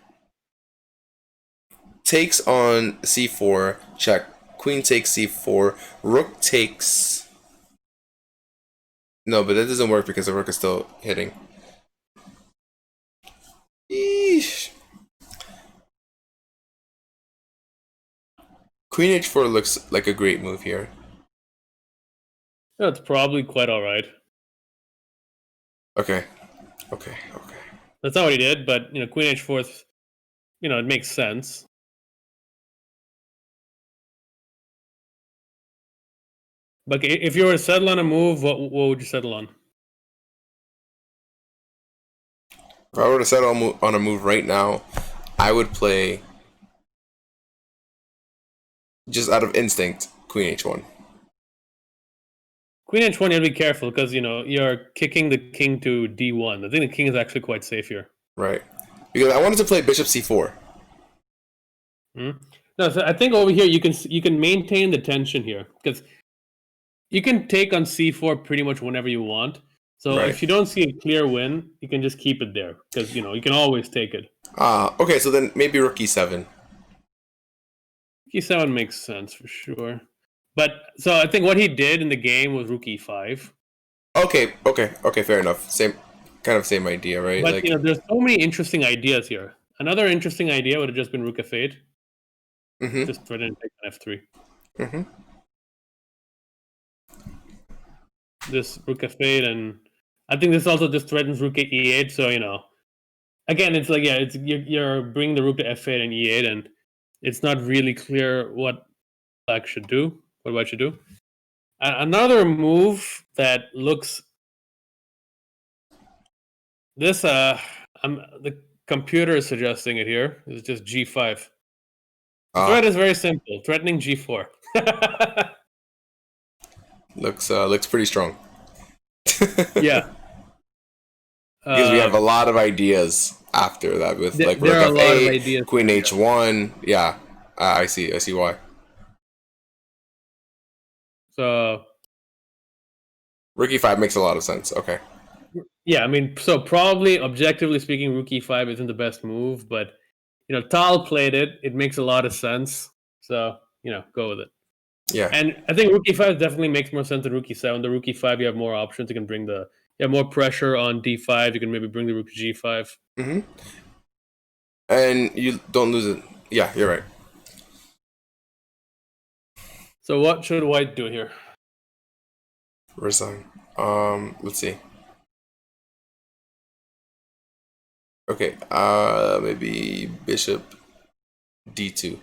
takes on c4, check, queen takes c4, rook takes. No, but that doesn't work because the rook is still hitting. Eesh. Queen h4 looks like a great move here.
That's probably quite all right.
Okay.
That's not what he did, but queen h4, it makes sense. But if you were to settle on a move, what would you settle on?
If I were to settle on a move right now, I would play, just out of instinct, queen h1.
Queen h1, you have to be careful because you're kicking the king to d1. I think the king is actually quite safe here.
Right. Because I wanted to play bishop c4.
No, so I think over here you can maintain the tension here because you can take on c4 pretty much whenever you want. So
Right.
if you don't see a clear win, you can just keep it there because you can always take it.
Okay, so then maybe rook e7.
E7 makes sense for sure. But so I think what he did in the game was rook e5.
Okay, fair enough. Same idea, right?
But
Like,
there's so many interesting ideas here. Another interesting idea would have just been rook f8. Just thread and take on f3. This rook f8, and I think this also just threatens rook e8. So again, it's like it's you're bringing the rook to f8 and e8, and it's not really clear what black should do. What white should do. Another move that looks this the computer is suggesting it here. It's just g5. The threat is very simple. Threatening g4.
looks pretty strong.
Yeah.
Because we have a lot of ideas after that with like rook f8, queen h1. Yeah, I see why.
So
rook e5 makes a lot of sense. Okay.
Yeah, I mean, so probably objectively speaking, rook e5 isn't the best move, but Tal played it. It makes a lot of sense. So go with it.
Yeah.
And I think rook e5 definitely makes more sense than rook e7. The rook e5, you have more options. You can bring you have more pressure on d5. You can maybe bring the rook to g5.
And you don't lose it. Yeah, you're right.
So what should white do here?
Resign. Let's see. Okay, maybe bishop d2.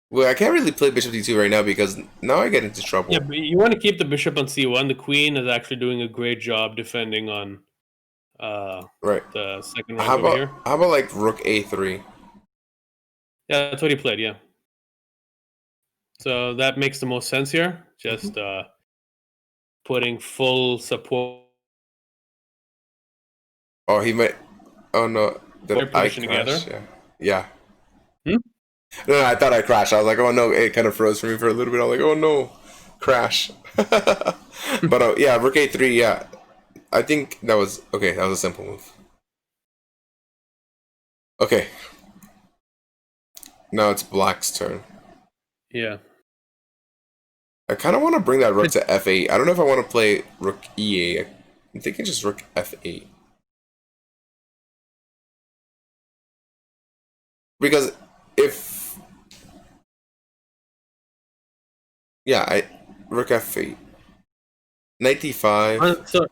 Well, I can't really play bishop d2 right now because now I get into trouble.
Yeah, but you want to keep the bishop on c1. The queen is actually doing a great job defending on
right.
The second rank over here.
How about like rook a3?
Yeah, that's what he played, yeah. So that makes the most sense here. Just putting full support.
Oh, he might. Oh no,
their position together.
Yeah. No, I thought I crashed. I was like, oh no, it kind of froze for me for a little bit. I was like, oh no, crash. But yeah, rook a3, yeah. I think that was, okay, that was a simple move. Okay. Now it's black's turn.
Yeah.
I kind of want to bring that rook to f8. I don't know if I want to play rook e8. I'm thinking just rook f8. Because if... Yeah, rook f8. Knight d5.
So,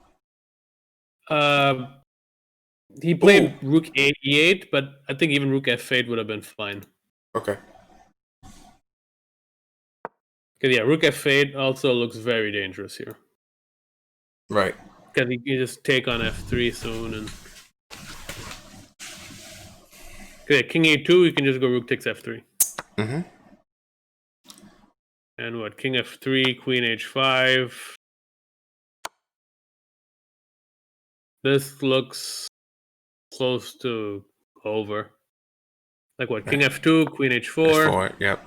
he played rook e8, but I think even rook f8 would have been fine.
Okay.
Because yeah, rook f8 also looks very dangerous here.
Right.
Because he can just take on f3 soon, and okay, king a2, you can just go rook takes f3.
Mm-hmm.
And what? King f3, queen h5. This looks close to over. Like what? King f2, queen h4.
h4, yep.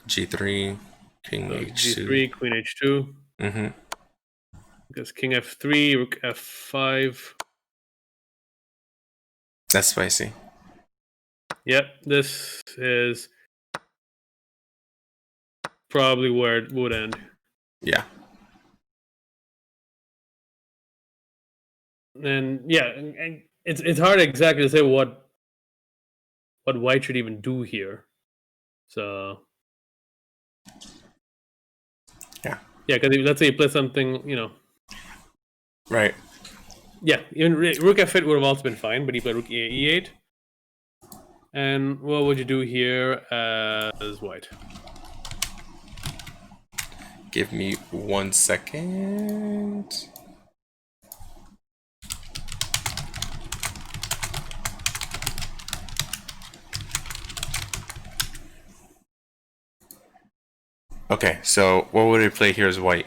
g3, king h2.
g3, queen h2.
Mm-hmm.
Because king f3, rook f5.
That's spicy.
Yep, this is probably where it would end.
Yeah.
And yeah, and it's hard exactly to say what white should even do here. So yeah, because let's say you play something,
Right.
Yeah, even rook f8 would have also been fine, but he played rook e8. And what would you do here as white?
Give me 1 second. Okay, so what would I play here as white?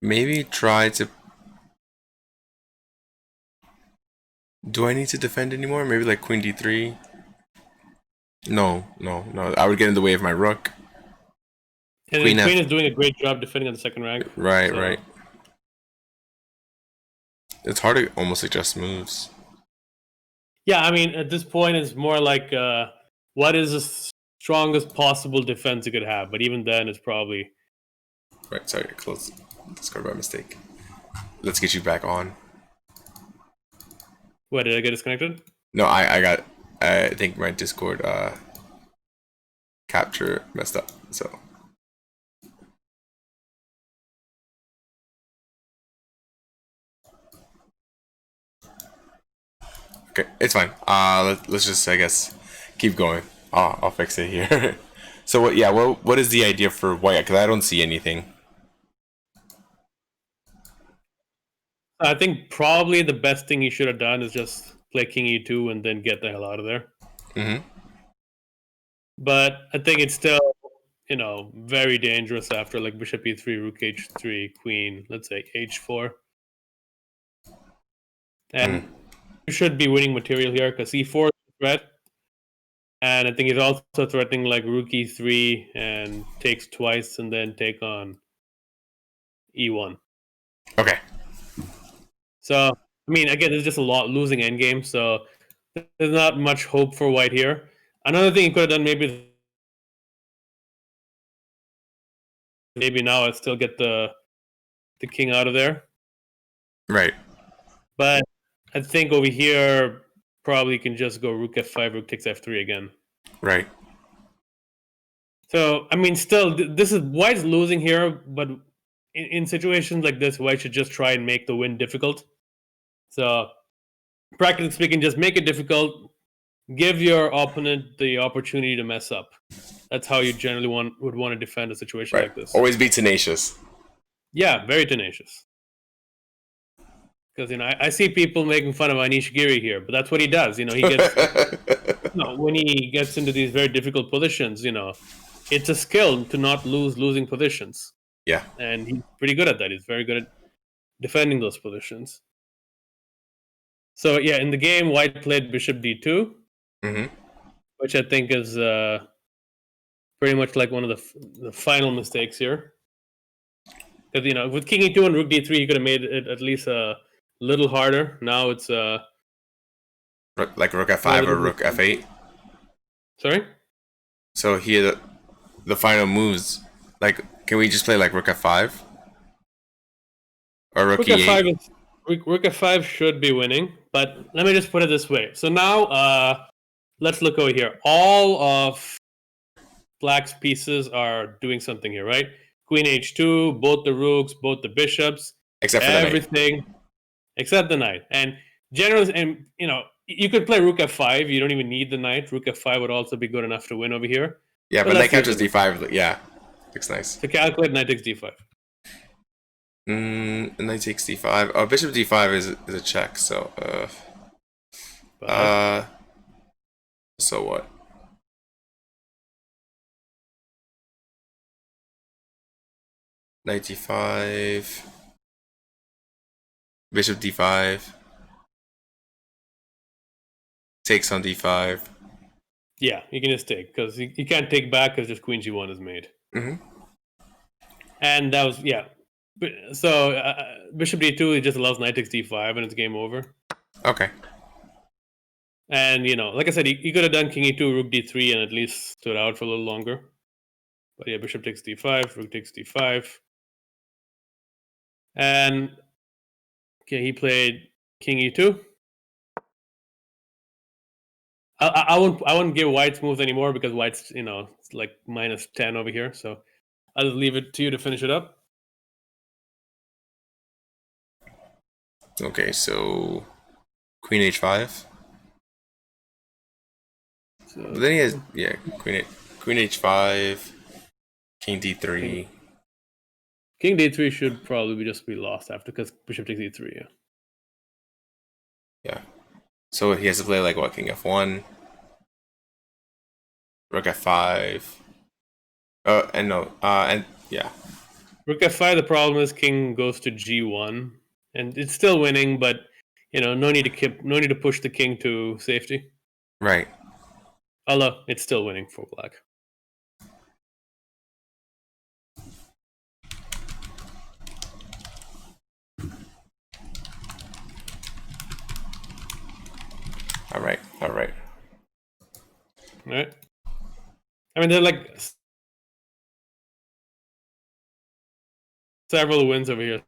Maybe try to... Do I need to defend anymore? Maybe like queen d3? No. I would get in the way of my rook.
And queen is doing a great job defending on the second rank.
Right. It's hard to almost adjust moves.
Yeah, I mean, at this point, it's more like what is the strongest possible defense you could have? But even then, it's probably...
Right, sorry, I closed Discord by mistake. Let's get you back on.
What, did I get disconnected?
No, I think my Discord capture messed up, so... Okay, it's fine. Let's just, I guess, keep going. I'll fix it here. So what is the idea for white? Because I don't see anything.
I think probably the best thing he should have done is just play king e2 and then get the hell out of there.
Mm-hmm.
But I think it's still, very dangerous after like bishop e3, rook h3, queen, let's say h4. And you should be winning material here because e4 is a threat. And I think he's also threatening like rook e3 and takes twice and then take on e1.
Okay.
So, I mean, again, there's just a lot losing endgame, so there's not much hope for white here. Another thing he could have done maybe now I'd still get the king out of there.
Right.
But I think over here probably can just go rook f5, rook takes f3 again.
Right.
So, I mean, still, this is white's losing here, but in situations like this, white should just try and make the win difficult. So, practically speaking, just make it difficult, give your opponent the opportunity to mess up. That's how you generally would want to defend a situation like this.
Always be tenacious.
Yeah, very tenacious. Because I see people making fun of Anish Giri here, but that's what he does. He gets when he gets into these very difficult positions. It's a skill to not losing positions.
Yeah,
and he's pretty good at that. He's very good at defending those positions. So yeah, in the game, White played Bishop D2, which I think is pretty much like one of the final mistakes here. Because with King E2 and Rook D3, he could have made it at least a little harder. Now it's
like Rook F5 or Rook F8.
Sorry.
So here the final moves. Like, can we just play like Rook F5 or Rook E8?
Rook F5 should be winning, but let me just put it this way. So now let's look over here. All of Black's pieces are doing something here, right? Queen H2, both the rooks, both the bishops,
except for
everything, the except the knight. And generally, and you could play Rook F5. You don't even need the knight. Rook F5 would also be good enough to win over here.
Yeah, but knight captures D5. Yeah, looks nice.
To calculate, knight takes D5.
Knight takes D5. Oh, Bishop D5 is a check. So so what? Knight D5. Bishop D5. Takes on D5.
Yeah, you can just take, because you can't take back because just Queen G1 is made. And that was, yeah. So Bishop D2, it just allows knight takes D5 and it's game over.
Okay.
And, like I said, you could have done King E2, Rook D3 and at least stood out for a little longer. But yeah, Bishop takes D5, Rook takes D5. And, okay, he played King E2. I wouldn't give White smooth anymore because White's, it's like minus 10 over here. So I'll just leave it to you to finish it up.
Okay, so Queen H5. So but then he has Queen H5, King D3.
King D3 should probably just be lost after because Bishop takes E3. Yeah.
Yeah. So he has to play like what? King F1, Rook F5. And yeah.
Rook F5. The problem is King goes to G1, and it's still winning, but no need to push the King to safety.
Right.
Although it's still winning for Black.
All right.
All right. I mean, they're like several wins over here.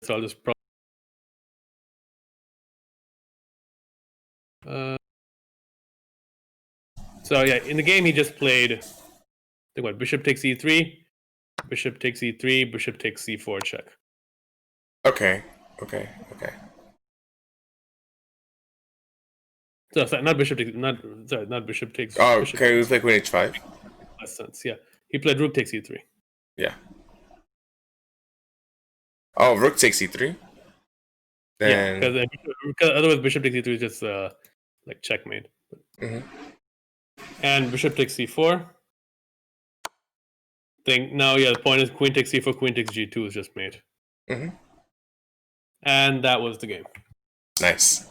So I'll just so yeah, in the game he just played. I think what? Bishop takes E3, Bishop takes E3, Bishop takes C4 check.
Okay.
So sorry, not Bishop takes. Not Bishop takes.
Oh,
Bishop
okay. We play Queen H5.
That sense, yeah. He played Rook takes E3.
Yeah. Oh, Rook takes E3.
Then... Yeah, because otherwise Bishop takes E3 is just like checkmate. And Bishop takes C4. Now, yeah, the point is Queen takes C4, Queen takes G2 is just made. And that was the game.
Nice.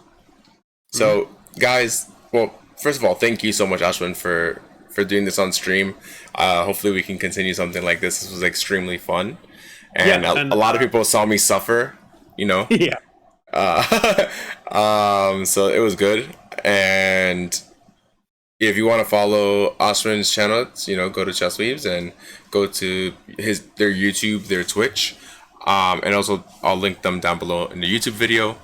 So, guys, well, first of all, thank you so much, Ashwin, for doing this on stream. Hopefully we can continue something like this. This was extremely fun. And, a lot of people saw me suffer,
Yeah.
So it was good. And if you want to follow Ashwin's channel, go to Chess Weaves and go to their YouTube, their Twitch. And also I'll link them down below in the YouTube video.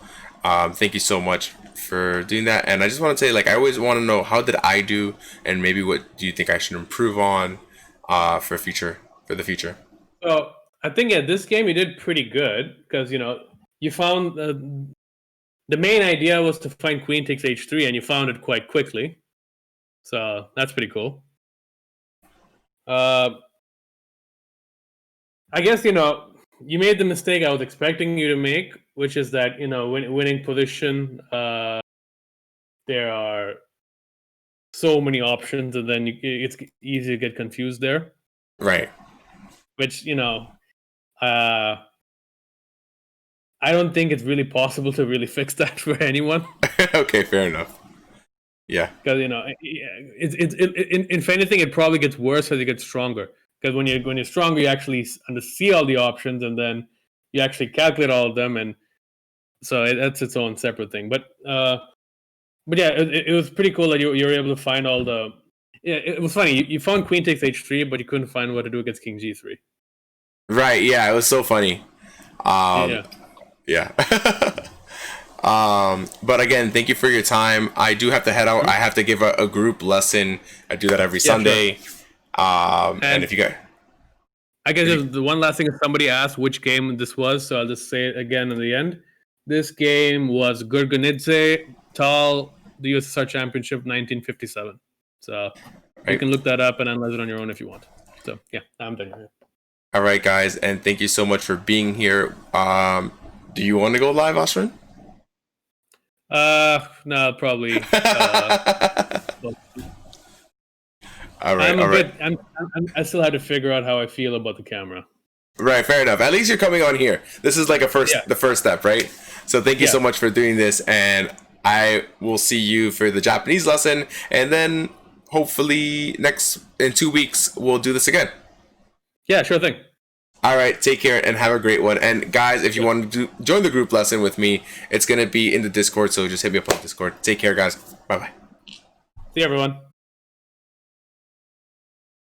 Thank you so much for doing that. And I just want to say, like, I always want to know, how did I do, and maybe what do you think I should improve on for the future?
So I think this game you did pretty good because you found the main idea was to find queen takes h3, and you found it quite quickly. So that's pretty cool. I guess, you made the mistake I was expecting you to make, which is that, winning position, there are so many options, and then it's easy to get confused there.
Right.
Which, I don't think it's really possible to really fix that for anyone.
Okay, fair enough. Yeah.
Because if anything, it probably gets worse as you get stronger. Because when you're stronger, you actually see all the options, and then you actually calculate all of them, and so that's its own separate thing. But yeah, it was pretty cool that you were able to find all the. Yeah, it was funny. You found queen takes h3, but you couldn't find what to do against king g3.
Right. Yeah, it was so funny. Yeah. But again, thank you for your time. I do have to head out. I have to give a group lesson. I do that every Sunday. Sure. And if you guys,
I guess the one last thing is somebody asked which game this was, so I'll just say it again in the end. This game was Grandmaster Tal, the USSR Championship 1957. So you can look that up and analyze it on your own if you want. So yeah, I'm done here.
All right, guys, and thank you so much for being here. Do you want to go live, Ashwin?
No, probably.
All right.
I still have to figure out how I feel about the camera.
Right, fair enough. At least you're coming on here. This is like the first step, right? So thank you so much for doing this, and I will see you for the Japanese lesson, and then hopefully in 2 weeks we'll do this again.
Yeah, sure thing.
All right, take care and have a great one. And guys, if you want to join the group lesson with me, it's going to be in the Discord, so just hit me up on Discord. Take care, guys. Bye-bye.
See you, everyone.